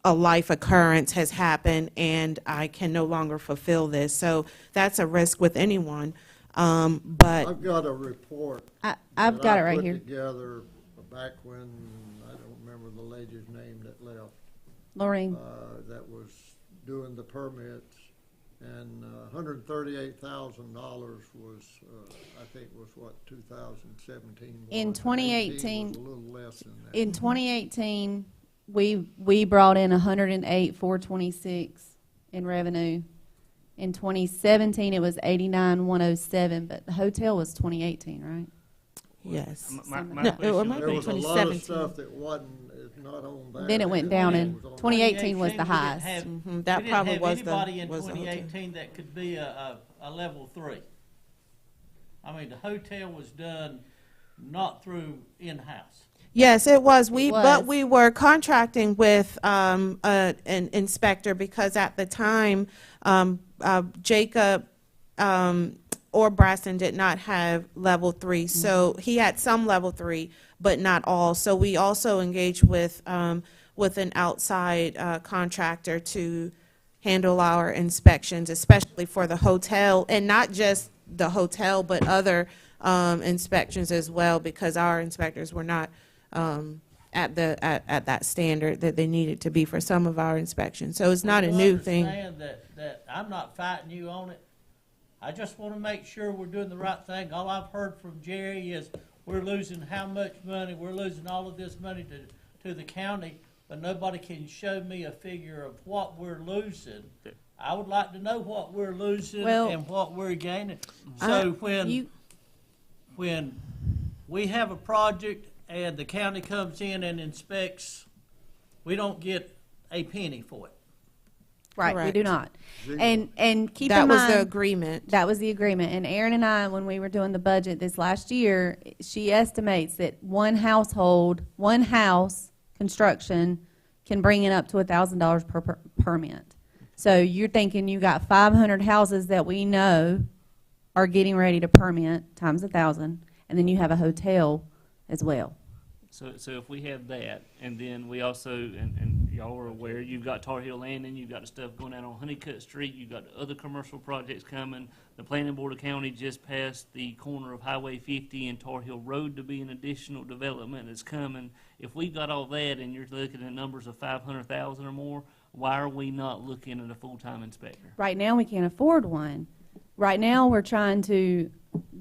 a life occurrence has happened and I can no longer fulfill this. So that's a risk with anyone. But I've got a report. I've got it right here. Put together back when, I don't remember the lady's name that left, Lorraine. that was doing the permits. And $138,000 was, I think, was what, 2017? In was. 2018 was a little less than that. In 2018, we brought in 108,426 in revenue. In 2017, it was 89,107, but the hotel was 2018, right? yes. My No, question it might would There be- was a lot of 2017. stuff that wasn't, is not on there. Then it went down in was on 2018 was the 2018, we didn't highest. have- That we didn't probably have was the anybody in was the hotel. 2018 that could be a level 3. I mean, the hotel was done not through in-house. Yes, it was. was. But we were contracting with an inspector because at the time, Jacob or Braston did not have level 3. So he had some level 3, but not all. So we also engaged with an outside contractor to handle our inspections, especially for the hotel, and not just the hotel, but other inspections as well, because our inspectors were not at that standard that they needed to be for some of our inspections. So it's not a You new thing. understand that I'm not fighting you on it. I just want to make sure we're doing the right thing. All I've heard from Jerry is we're losing how much money, we're losing all of this money to the county, but nobody can show me a figure of what we're losing. I would like to know what we're losing Well, and what we're gaining. So when we have a project and the county comes in and inspects, we don't get a penny for it. Right, we Correct. do not. Zero. And keep That in was mind, the agreement. that was the agreement. And Erin and I, when we were doing the budget this last year, she estimates that one house construction can bring in up to $1,000 per permit. So you're thinking you got 500 houses that we know are getting ready to permit times 1,000, and then you have a hotel as well. So if we have that, and then we also, and y'all are aware, you've got Tar Heel Landing, you've got the stuff going out on Honeycutt Street, you've got the other commercial projects coming. The Planning Board of County just passed the corner of Highway 50 and Tar Heel Road to be an additional development that's coming. If we got all that and you're looking at numbers of 500,000 or more, why are we not looking at a full-time inspector? Right now, we can't afford one. Right now, we're trying to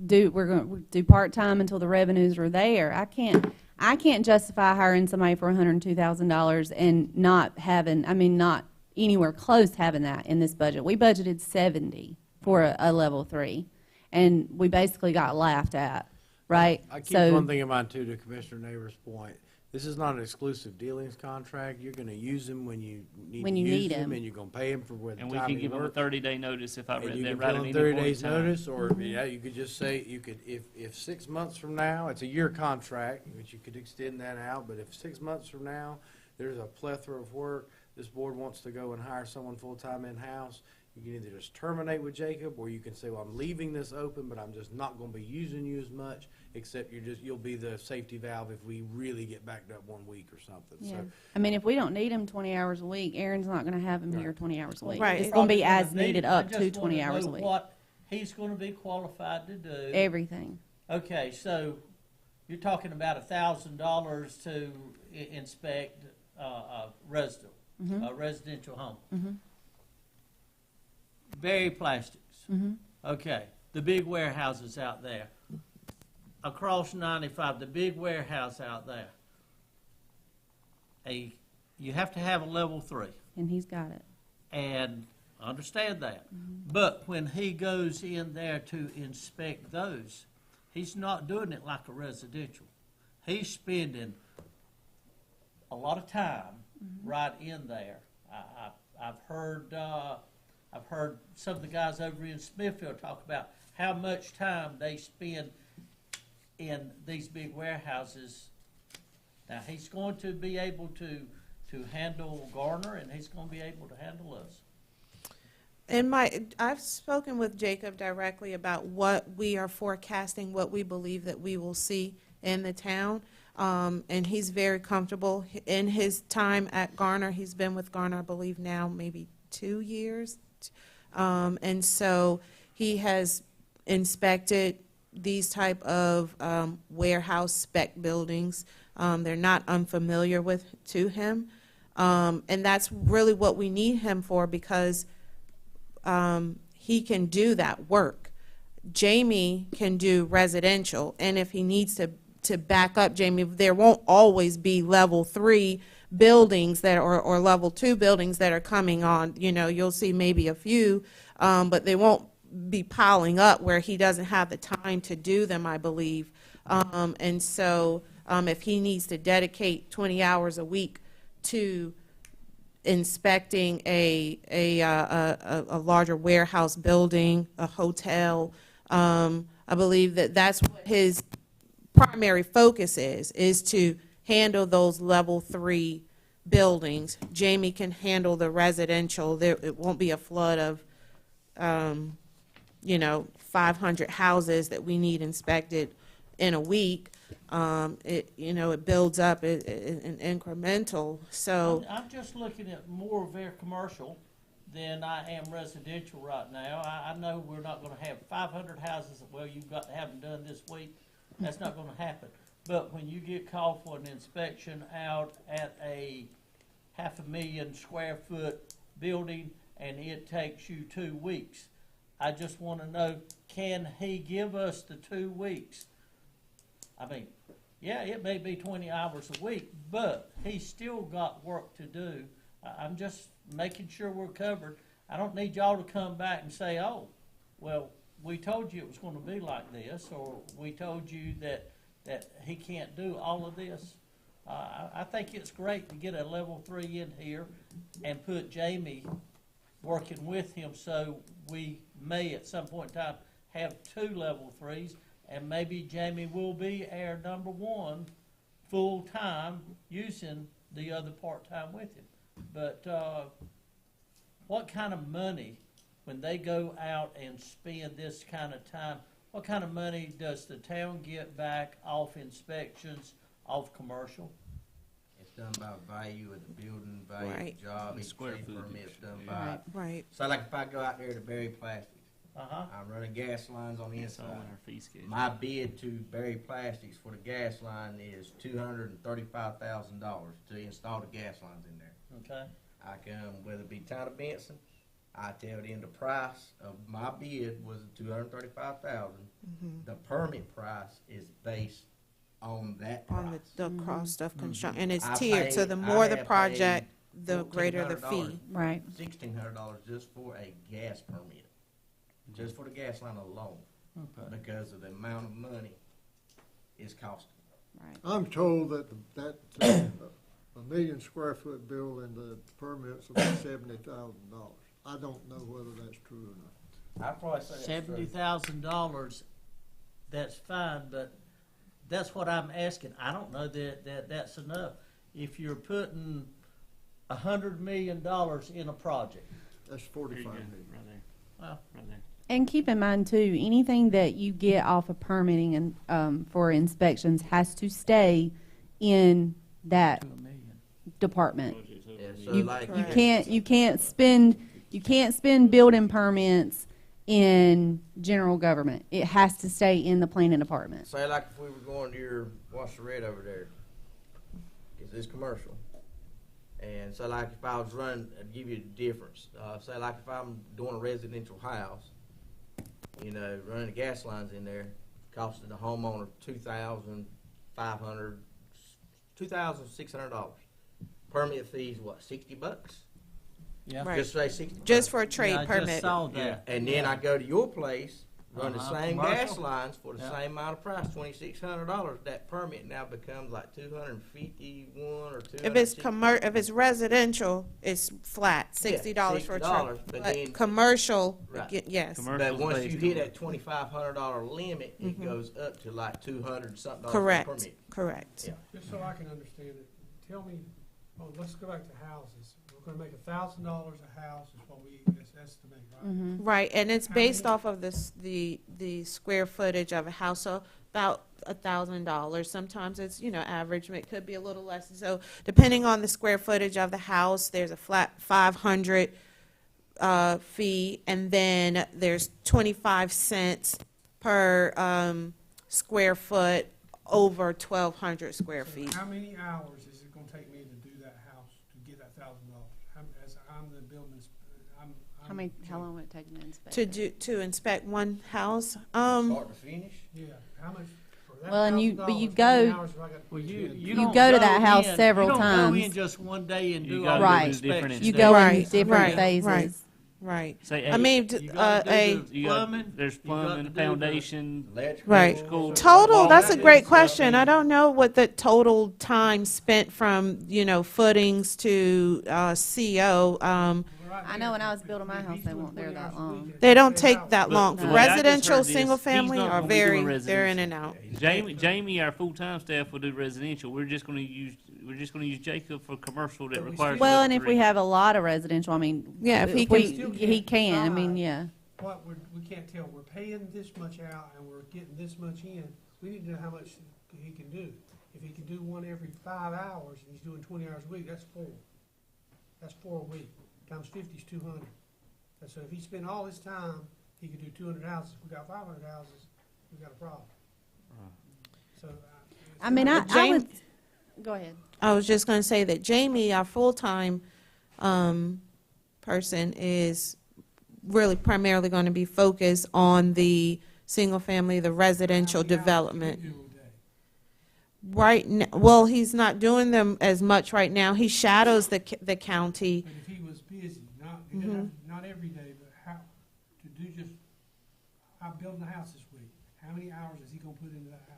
we're going to do part-time until the revenues are there. I can't justify hiring somebody for $102,000 and not anywhere close to having that in this budget. We budgeted 70 for a level 3, and we basically got laughed at, right? I keep one thing in mind too, to Commissioner Neighbors' point. This is not an exclusive dealings contract. You're gonna use them when you need to use them, and you're gonna pay them for what And the we time can you give them a work. 30-day notice if I And read you that can right tell at them any 30 point in days time. notice, or, yeah, you could just say, you could, if 6 months from now, it's a year contract, which you could extend that out, but if 6 months from now, there's a plethora of work, this board wants to go and hire someone full-time in-house, you can either just terminate with Jacob, or you can say, well, I'm leaving this open, but I'm just not gonna be using you as much, except you'll be the safety valve if we really get backed up 1 week or something, Yeah. so. I mean, if we don't need him 20 hours a week, Aaron's not going to have him here 20 hours a week. Right. It's going to be Probably as gonna need needed it. up I to just 20 wanna hours a know week. what he's going to be qualified to do. Everything. Okay, so you're talking about $1,000 to inspect a residential home. Berry Plastics. Okay, the big warehouses out there. Across 95, the big warehouse out there. You have to have a level 3. And he's got it. And I understand that. But when he goes in there to inspect those, he's not doing it like a residential. He's spending a lot of time right in there. I've heard some of the guys over in Smithfield talk about how much time they spend in these big warehouses. Now, he's going to be able to handle Garner, and he's going to be able to handle us. I've spoken with Jacob directly about what we are forecasting, what we believe that we will see in the town, and he's very comfortable. In his time at Garner, he's been with Garner, I believe now maybe 2 years, and so he has inspected these type of warehouse spec buildings. They're not unfamiliar to him, and that's really what we need him for, because he can do that work. Jamie can do residential, and if he needs to back up Jamie, there won't always be level 3 buildings that or level 2 buildings that are coming on. You know, you'll see maybe a few, but they won't be piling up where he doesn't have the time to do them, I believe. And so if he needs to dedicate 20 hours a week to inspecting a larger warehouse building, a hotel, I believe that that's what his primary focus is to handle those level 3 buildings. Jamie can handle the residential. It won't be a flood of 500 houses that we need inspected in a week. It builds up in incremental. So I'm just looking at more of their commercial than I am residential right now. I know we're not going to have 500 houses that, well, you've got to have them done this week. That's not going to happen. But when you get called for an inspection out at a 500,000 square foot building and it takes you 2 weeks, I just want to know, can he give us the 2 weeks? I mean, yeah, it may be 20 hours a week, but he's still got work to do. I'm just making sure we're covered. I don't need y'all to come back and say, oh, well, we told you it was going to be like this, or we told you that he can't do all of this. I think it's great to get a level 3 in here and put Jamie working with him, so we may at some point in time have 2 level 3s, and maybe Jamie will be our number 1 full-time using the other part-time with him. But what kind of money, when they go out and spend this kind of time, what kind of money does the town get back off inspections, off commercial? It's done by value of the building, value of Right. the job, each Square trade footage. permit's done by. right. So like if I go out there to Berry Plastics, Uh-huh. I'm running gas lines on the It's all in inside. our fee schedule. My bid to Berry Plastics for the gas line is $235,000 to install the gas lines in there. Okay. I come, whether it be town of Benson, I tell them the price of my bid was $235,000. The permit price is based on that price. On the cost of construction, and it's I tiered, so paid- the I more the have project, paid the greater the $1,400. fee. Right. $1,600 just for a gas permit, just for the gas line alone, Okay. because of the amount of money it's costing. Right. I'm told that a 1,000,000 square foot building, the permit's about $70,000. I don't know whether that's true or not. I'd probably say that's true. $70,000, that's fine, but that's what I'm asking. I don't know that that's enough. If you're putting $100 million in a project, That's There you 45 go, million. right there, well, right there. And keep in mind too, anything that you get off of permitting and for inspections has to stay in that $2 million. department. Yeah, so You, like you can't spend building permits in general government. It has to stay in the planning department. Say like if we were going to your Wash the Red over there, is this commercial? And so like if I was running, I'd give you a difference. Say like if I'm doing a residential house, you know, running the gas lines in there, costing the homeowner $2,600. Permit fees, what, $60? Yeah. Right. Just say 60. Just for a trade Yeah, I permit. just saw Yeah, that. and then I go to your place, run the same gas Commercial. lines for the Yeah. same amount of price, $2,600. That permit now becomes like 251 or 200. If it's residential, it's flat, $60 for a $60, truck. but But then- commercial, Right. yes, Commercial. But once Commercial's you based hit on- that $2,500 limit, it goes up to like 200 something dollars correct, per permit. correct. Yeah. Just so I can understand it, tell me, let's go back to houses. We're gonna make $1,000 a house is what we estimate, right? Right, and it's How based many- off of the square footage of a house, so about $1,000. Sometimes it's, average, it could be a little less. So depending on the square footage of the house, there's a flat 500 fee, and then there's 25 cents per square foot over 1,200 square So feet. how many hours is it gonna take me to do that house, to get that $1,000? As I'm the building, How long would it take them to inspect? To inspect one house, Start to finish? Yeah, how much? For that Well, and you- $1,000, but you how many go- hours have I got to Well, put you in? You don't go to that house several You don't go in times. just one day and You do go all to the Right. different inspections. You steps. go Right, in different right, phases. right. Right. Say, I hey, mean, You gotta do the you got, plumbing. there's you got plumbing, to do the- foundation, Electrical. Right. electrical. Total, that's a All great that question. stuff. I don't know what the total time spent from, footings to CO. I know when I was building my house, they weren't there that long. They don't take that But long. the way I just Residential, heard this, single he's family not are gonna be doing they're in residential. and out. Jamie, our full-time staff will do residential. We're just gonna use Jacob for commercial that But we requires. Well, level and if we 3. have a lot of residential, I mean. Yeah, if he we- can- He can, I mean, decide. yeah. What, we can't tell, we're paying this much out and we're getting this much in, we need to know how much he can do. If he can do one every 5 hours and he's doing 20 hours a week, that's 4. That's 4 a week, times 50 is 200. And so if he spent all his time, he could do 200 houses. If we got 500 houses, we got a problem. So. I mean, I Jane- would, go ahead. I was just gonna say that Jamie, our full-time, person, is really primarily gonna be focused on the single family, the residential How many hours development. do you do a day? Right now, well, he's not doing them as much right now. He shadows the county. But if he was busy, not every day, but how, to do just, I'm building a house this week, how many hours is he gonna put into that house?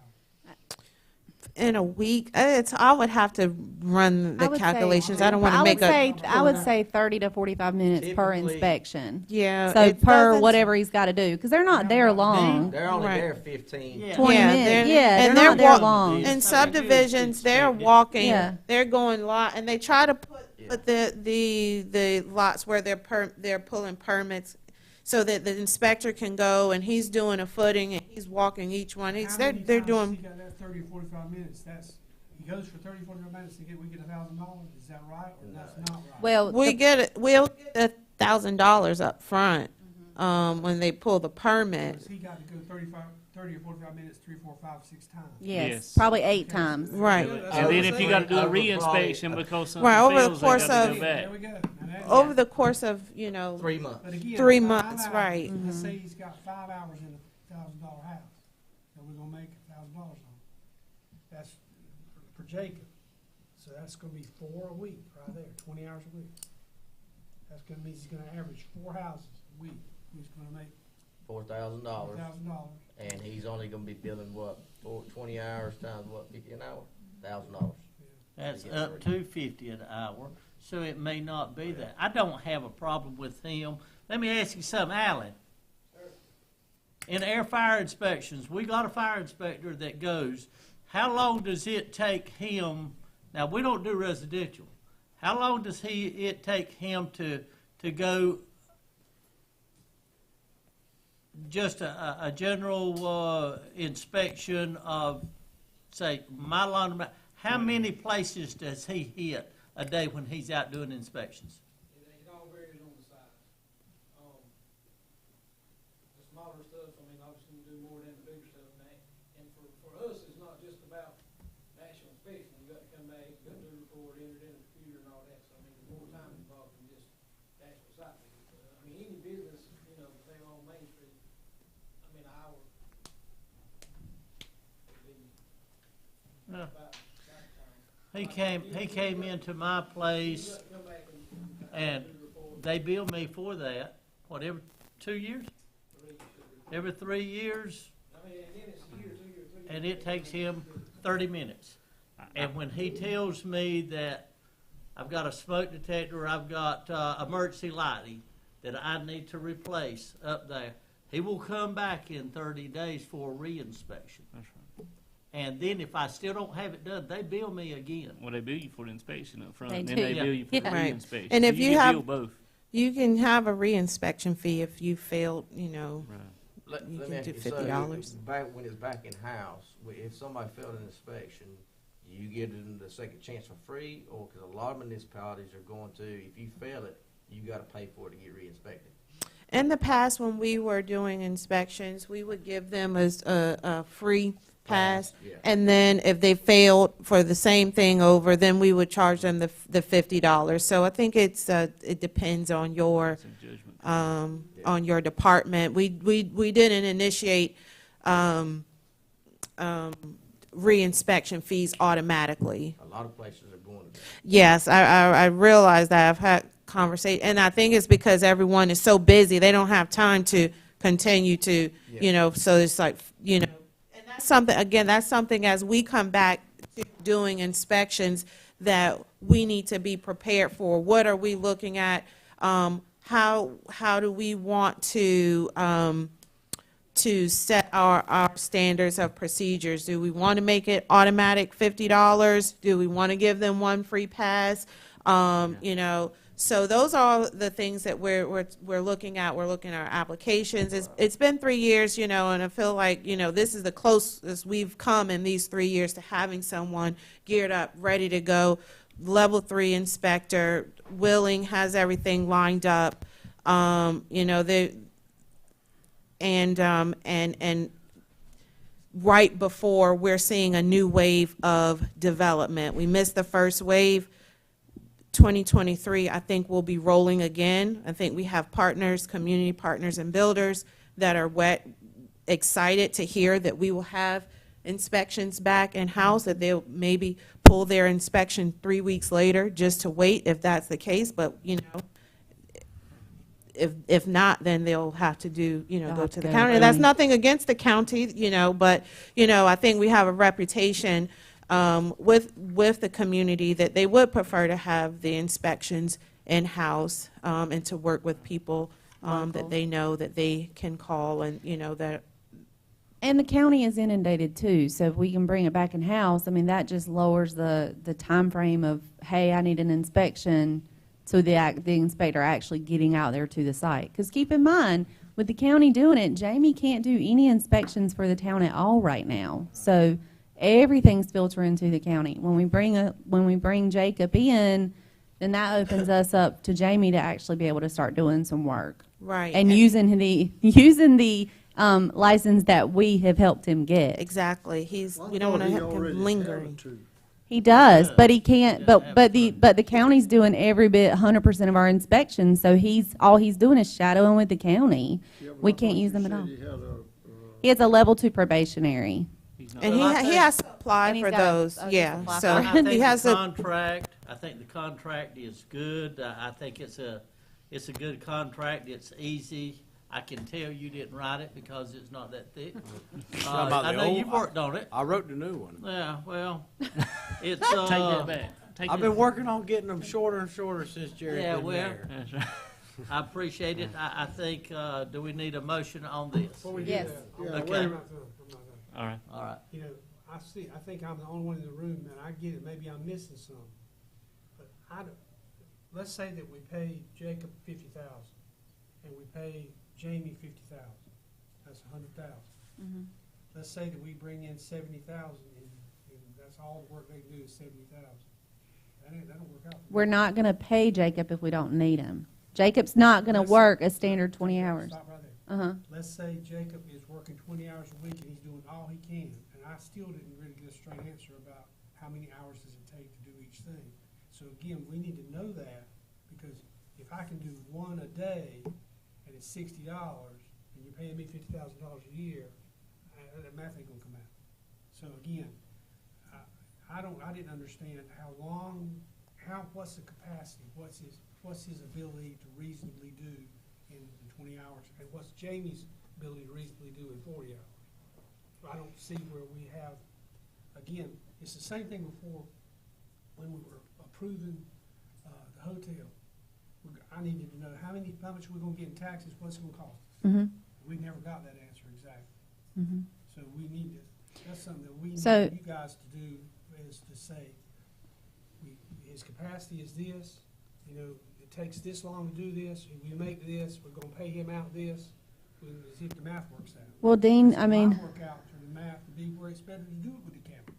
In a week, I would have to run I the would say- calculations. I don't want to make I would a. say 30 to 45 minutes per Typically- inspection. Yeah. So it per doesn't- whatever he's got to do, because they're not there long. They're only Right. there 15. Yeah. 20 Yeah, minutes, they're- yeah, and they're they're not there walk- long. In It's how they do it, subdivisions, it's they're expected. walking, Yeah. they're going lot, and they try to Yeah. put the lots where they're pulling permits so that the inspector can go and he's doing a footing and he's walking each one. How They're many they're times doing. He got that 30 or 45 minutes, he goes for 30, 45 minutes we get $1,000, is that right, or that's not right? Well, We'll get $1,000 up front, when they pull the permit. Because he got to go 30 or 45 minutes, 3, 4, 5, 6 times. yes, Yes. probably 8 times. Right. And then if you got to do a Over re-inspection probably- because something Right, over the fails, they course got to of- go There back. we go. Now that- Over the course of, 3 months. But again, 3 5 months, hours, right. Let's say he's got 5 hours in a $1,000 house, that we're gonna make $1,000 on. That's for Jacob. So that's gonna be 4 a week, right there, 20 hours a week. That's gonna mean he's gonna average 4 houses a week. He's gonna make $4,000. $1,000. And he's only gonna be billing what, 20 hours times what, 50 an hour? $1,000. That's up to 50 an hour, so it may not be that. I don't have a problem with him. Let me ask you something, Alan. In air fire inspections, we got a fire inspector that goes, how long does it take him, now we don't do residential, how long does it take him to go just a general inspection of, say, my laundromat? How many places does he hit a day when he's out doing inspections? It all varies on the size. hour. He came into my place and they billed me for that, whatever, 2 years? Every 3 years? And it takes him 30 minutes. And when he tells me that I've got a smoke detector, I've got emergency lighting that I need to replace up there, he will come back in 30 days for a reinspection. That's right. And then if I still don't have it done, they bill me again. Well, they bill you for the inspection up front, They and then do. they bill you for the Yeah. Right. reinspection. And So if you get have- billed both. You can have a reinspection fee if you failed, you know. Right. Let You me can ask do you, so $50. back when it's back in house, if somebody failed an inspection, you get them the second chance for free, or because a lot of municipalities are going to, if you fail it, you got to pay for it to get re-inspected. In the past, when we were doing inspections, we would give them a free pass. Yeah. And then if they failed for the same thing over, then we would charge them the $50. So I think it depends on your, It's a judgment. on your department. We didn't initiate, reinspection fees automatically. A lot of places are going to that. Yes, I realize that. I've had conversation, and I think it's because everyone is so busy, they don't have time to continue to, you know, so it's like, you know, and that's something, again, that's something as we come back to doing inspections that we need to be prepared for. What are we looking at? How do we want to set our standards of procedures? Do we want to make it automatic $50? Do we want to give them one free pass? You know, so those are the things that we're looking at. We're looking at our applications. It's been 3 years, you know, and I feel like, you know, this is the closest we've come in these 3 years to having someone geared up, ready to go. Level 3 inspector, willing, has everything lined up. You know, and right before we're seeing a new wave of development. We missed the first wave. 2023, I think we'll be rolling again. I think we have partners, community partners and builders that are excited to hear that we will have inspections back in-house, that they'll maybe pull their inspection 3 weeks later just to wait if that's the case. But, you know, if not, then they'll have to do, you know, They'll go have to to the go county. to That's county. nothing against the county, you know, but, you know, I think we have a reputation with the community that they would prefer to have the inspections in-house, and to work with people that they know that they can call, and, you know, that. And the county is inundated too, so if we can bring it back in-house, I mean, that just lowers the time frame of, hey, I need an inspection, so the inspector actually getting out there to the site. Because keep in mind, with the county doing it, Jamie can't do any inspections for the town at all right now. So everything's filtering to the county. When we bring Jacob in, then that opens us up to Jamie to actually be able to start doing some work. Right. And using the license that we have helped him get. Exactly. We don't want to have him lingering. He does, Yeah. but he can't. Yeah, But the county's doing every bit 100% of our inspections. So all he's doing is shadowing with the county. We can't use them at all. He has a level 2 probationary. He's not. And Well, I he think- has to apply And he's for got- those, oh, he has to yeah. apply So for I think he has the to, contract, I think the contract is good. I think it's a good contract. It's easy. I can tell you didn't write it because it's not that thick. Talking about I the know old- you've worked on it. I wrote the new one. Yeah, well, it's, Take that back. Take I've that been working on getting them shorter and shorter since Jared's Yeah, been well, there. That's right. I appreciate it. I think, do we need a motion on this? Before we do Yes. that, Yeah, I'm wait a not done. I'm not done. All right. All right. You know, I think I'm the only one in the room, and I get it, maybe I'm missing some. But let's say that we pay Jacob $50,000, and we pay Jamie $50,000. That's $100,000. Let's say that we bring in $70,000, and that's all the work they can do is $70,000. That'll work out. We're not going to pay Jacob if we don't need him. Jacob's not going to work a standard 20 hours. Stop right there. Uh-huh. Let's say Jacob is working 20 hours a week and he's doing all he can, and I still didn't really get a straight answer about how many hours does it take to do each thing. So again, we need to know that, because if I can do one a day and it's $60, and you're paying me $50,000 a year, that math ain't gonna come out. So again, I didn't understand how long, what's the capacity, what's his ability to reasonably do in 20 hours, and what's Jamie's ability to reasonably do in 40 hours. I don't see where we have, again, it's the same thing before when we were approving the hotel. I needed to know how much we're gonna get in taxes, what's it gonna cost us. Mm-hmm. We never got that answer exactly. Mm-hmm. So we need to, that's something that we So- need you guys to do, is to say, his capacity is this, you know, it takes this long to do this, if we make this, we're gonna pay him out this, we can see if the math works out. Well, Dean, So I mean, work out for the math to be where it's better to do it with the county.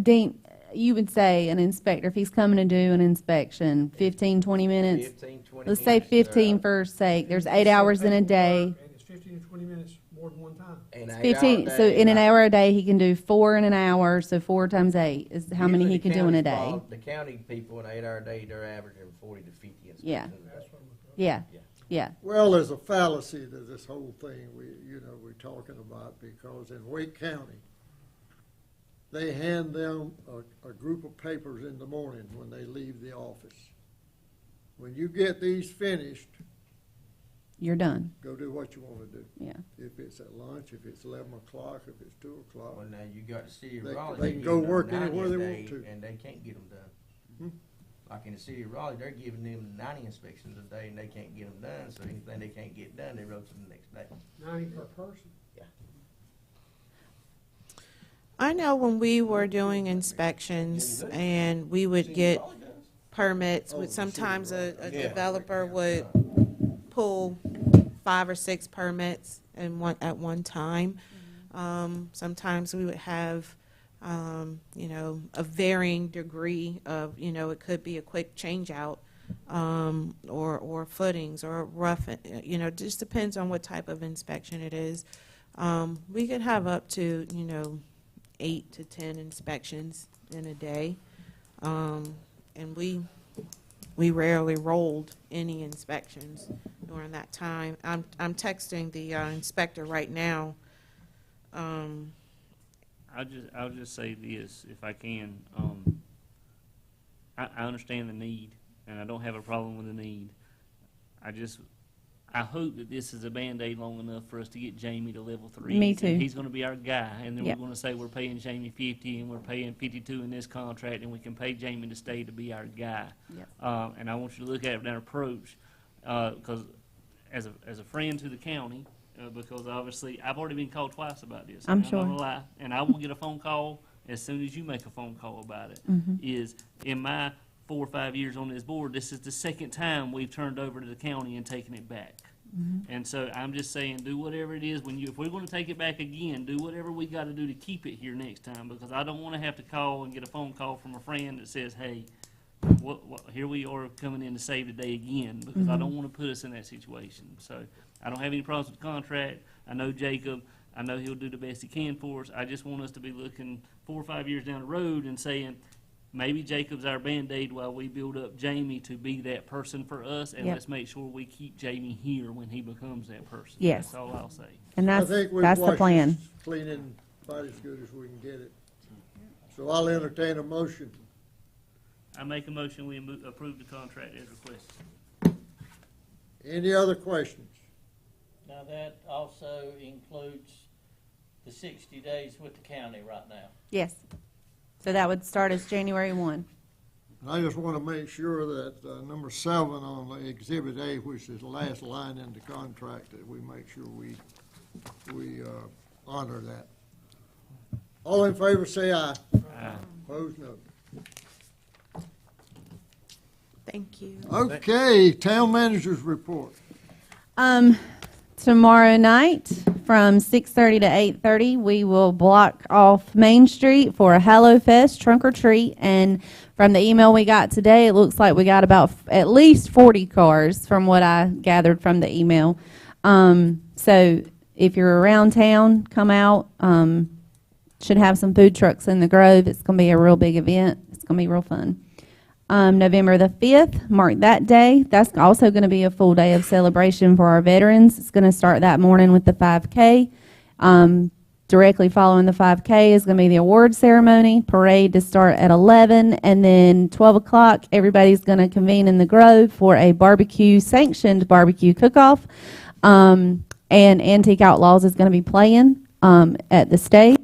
Dean, you would say an inspector, if he's coming to do an inspection, 15, 20 minutes? 15, 20 Let's say minutes, 15 for sake. There's 8 hours in a day. And it's 15 to 20 minutes more than one time. and 8 15, hour so day, in an like- hour a day, he can do 4 in an hour, so 4 times 8 is how many Usually he the can do in a county's day. fault- The county people in an 8-hour day, they're averaging 40 to 50 inspections Yeah. a day. That's what I'm. Yeah, Yeah. yeah. Well, there's a fallacy to this whole thing we're talking about, because in Wake County, they hand them a group of papers in the morning when they leave the office. When you get these finished, You're done. go do what you want to do. Yeah. If it's at lunch, if it's 11 o'clock, if it's 2 o'clock. Well, now you got the city of They- Raleigh. they can give go them work 90 anywhere a they day, want to. And they can't get them done. Hmm. Like in the city of Raleigh, they're giving them 90 inspections a day and they can't get them done, so anything they can't get done, they roll to the next day. 90 per person. I know when we were doing inspections and we would get permits, sometimes a developer would pull 5 or 6 permits at one time. Sometimes we would have, a varying degree of, it could be a quick change out, or footings or rough, it just depends on what type of inspection it is. We could have up to, 8 to 10 inspections in a day. And we rarely rolled any inspections during that time. I'm texting the inspector right now. I'll just say this, if I can. I understand the need, and I don't have a problem with the need. I hope that this is a Band-Aid long enough for us to get Jamie to level 3. Me too. And he's gonna be our guy, and then Yep. we're gonna say we're paying Jamie 50, and we're paying 52 in this contract, and we can pay Jamie to stay to be our guy. Yep. And I want you to look at it with that approach, because as a friend to the county, because obviously, I've already been called twice about this. I'm not sure. gonna lie, and I will get a phone call as soon as you make a phone call about it. Mhm. Is in my 4 or 5 years on this board, this is the second time we've turned over to the county and taken it back. And so I'm just saying, do whatever it is if we're going to take it back again, do whatever we got to do to keep it here next time, because I don't want to have to call and get a phone call from a friend that says, hey, here we are coming in to save the day again, because I don't want to put us in that situation. So I don't have any problems with the contract. I know Jacob. I know he'll do the best he can for us. I just want us to be looking 4 or 5 years down the road and saying, maybe Jacob's our Band-Aid while we build up Jamie to be that person for us, and Yep. let's make sure we keep Jamie here when he becomes that person. Yes. That's all I'll say. And I that's think we've the washed plan. this cleaning about as good as we can get it. So I'll entertain a motion. I make a motion, we approve the contract as requested. Any other questions? Now, that also includes the 60 days with the county right now. Yes. So that would start as January 1. And I just want to make sure that number 7 on the Exhibit A, which is the last line in the contract, that we make sure we honor that. All in favor, say aye. Aye. Opposed, no. Thank you. Okay, town managers report. Tomorrow night from 6:30 to 8:30, we will block off Main Street for a Hello Fest trunk or treat. And from the email we got today, it looks like we got about at least 40 cars from what I gathered from the email. So if you're around town, come out. Should have some food trucks in the Grove. It's going to be a real big event. It's going to be real fun. November the 5th, mark that day. That's also going to be a full day of celebration for our veterans. It's going to start that morning with the 5K. Directly following the 5K is going to be the award ceremony, parade to start at 11, and then 12 o'clock, everybody's going to convene in the Grove for a sanctioned barbecue cook-off. And Antique Outlaws is going to be playing at the stage.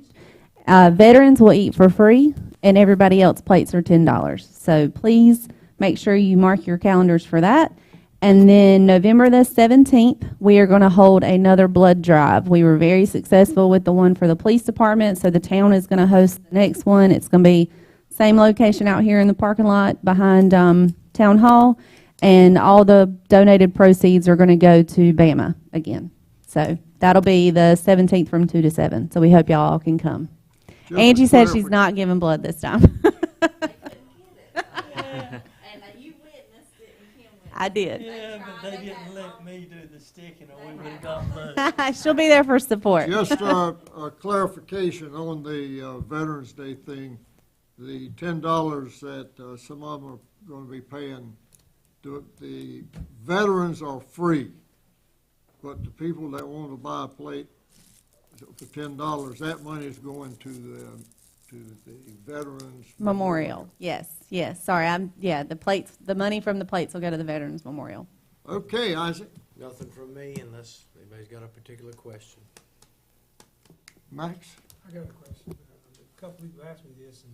Veterans will eat for free, and everybody else plates are $10. So please make sure you mark your calendars for that. And then November the 17th, we are going to hold another blood drive. We were very successful with the one for the police department, so the town is going to host the next one. It's going to be same location out here in the parking lot behind Town Hall, and all the donated proceeds are going to go to Bama again. So that'll be the 17th from 2 to 7. So we hope y'all all can come. Just Angie a said she's clarific- not giving blood this time. I did. Yeah, but they didn't let me do the sticking or we would've got blood. She'll be there for support. Just a clarification on the Veterans Day thing. The $10 that some of them are going to be paying, the veterans are free, but the people that want to buy a plate for $10, that money is going to the Veterans Memorial. Yes, yes. Sorry, the money from the plates will go to the Veterans Memorial. Okay, Isaac. Nothing from me unless anybody's got a particular question. Max? I got a question. A couple people asked me this, and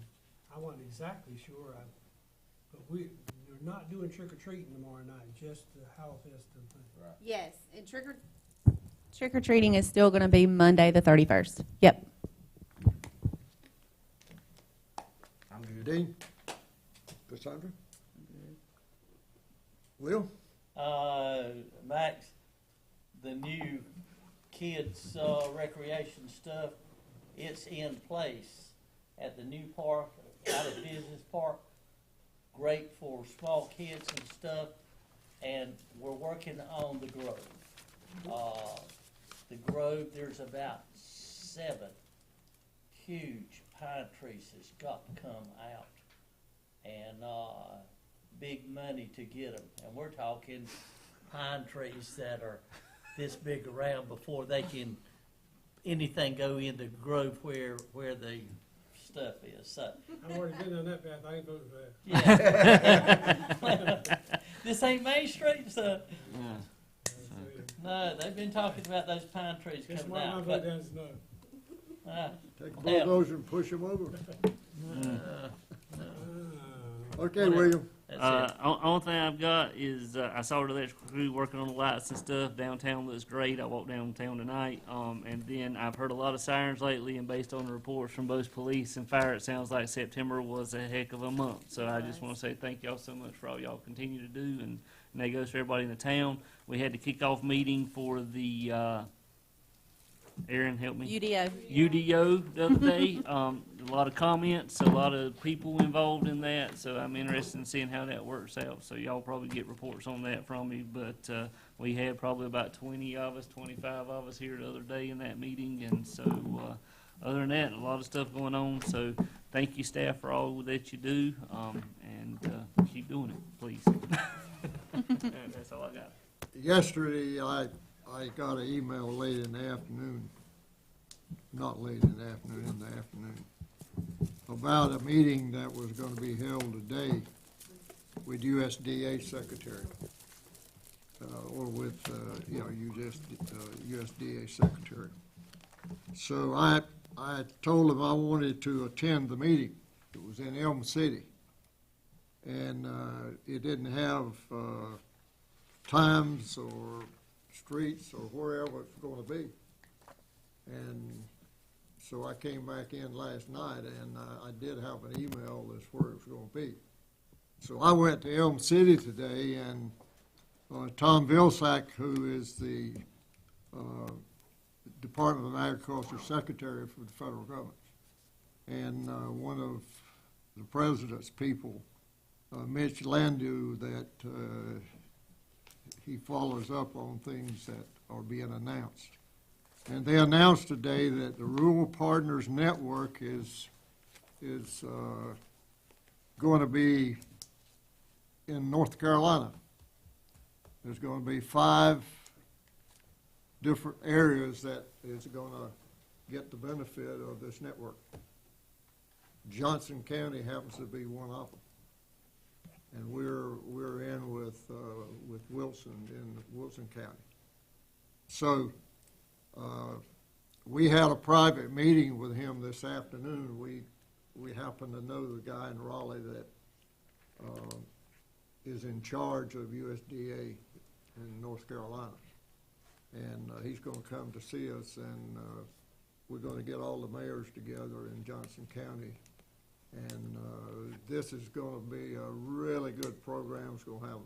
I wasn't exactly sure. But you're not doing trick or treating tomorrow night, just the Howlfest and thing. Right. Yes, and trick or treating is still going to be Monday the 31st. Yep. I'm good. Dean? Cassandra? Will? Max, the new kids recreation stuff, it's in place at the new park, out of Business Park. Great for small kids and stuff, and we're working on the Grove. The Grove, there's about 7 huge pine trees that's got to come out, and big money to get them. And we're talking pine trees that are this big around before they can anything go in the Grove where the stuff is. So I've already been on that path. I ain't voting for that. yeah, this ain't Main Street, so no, they've been talking about those pine trees Guess coming why my out. vote But, down is no. Take a bulldozer and push him over. Okay, Whatever. William. That's it. Only thing I've got is I saw the electrical crew working on the lights and stuff. Downtown looks great. I walked downtown tonight. And then I've heard a lot of sirens lately, and based on the reports from both police and fire, it sounds like September was a heck of a month. So I just want to say thank y'all so much for all y'all continue to do, and that goes for everybody in the town. We had the kickoff meeting for the Aaron, help me. UDO the other day. A lot of comments, a lot of people involved in that, so I'm interested in seeing how that works out. So y'all probably get reports on that from me, but we had probably about 20 of us, 25 of us here the other day in that meeting, and so other than that, a lot of stuff going on. So thank you, staff, for all that you do, and keep doing it, please. That's all I got. Yesterday, I got an email late in the afternoon, not late in the afternoon, about a meeting that was going to be held today with USDA Secretary, or with, USDA Secretary. So I told him I wanted to attend the meeting. It was in Elm City, and it didn't have times or streets or wherever it's going to be. And so I came back in last night, and I did have an email as where it was going to be. So I went to Elm City today, and Tom Vilsack, who is the Department of Agriculture Secretary for the federal government, and one of the president's people, Mitch Landau, that he follows up on things that are being announced. And they announced today that the Rural Partners Network is going to be in North Carolina. There's going to be 5 different areas that is going to get the benefit of this network. Johnson County happens to be one of them, and we're in with Wilson in Wilson County. So we had a private meeting with him this afternoon. We happen to know the guy in Raleigh that is in charge of USDA in North Carolina, and he's going to come to see us, and we're going to get all the mayors together in Johnson County, and this is going to be a really good program. It's going to have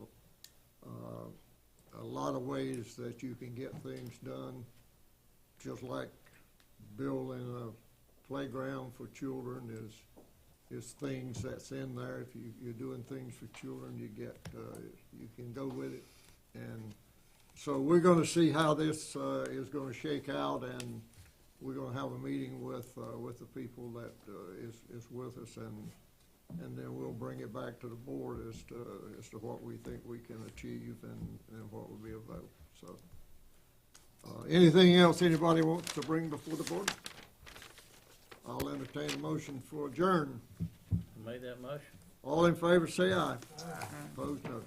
a lot of ways that you can get things done, just like building a playground for children is things that's in there. If you're doing things for children, you can go with it. And so we're going to see how this is going to shake out, and we're going to have a meeting with the people that is with us, and then we'll bring it back to the board as to what we think we can achieve and what will be available. So anything else anybody wants to bring before the board? I'll entertain a motion for adjourn. Made that motion. All in favor, say aye. Aye. Opposed, no.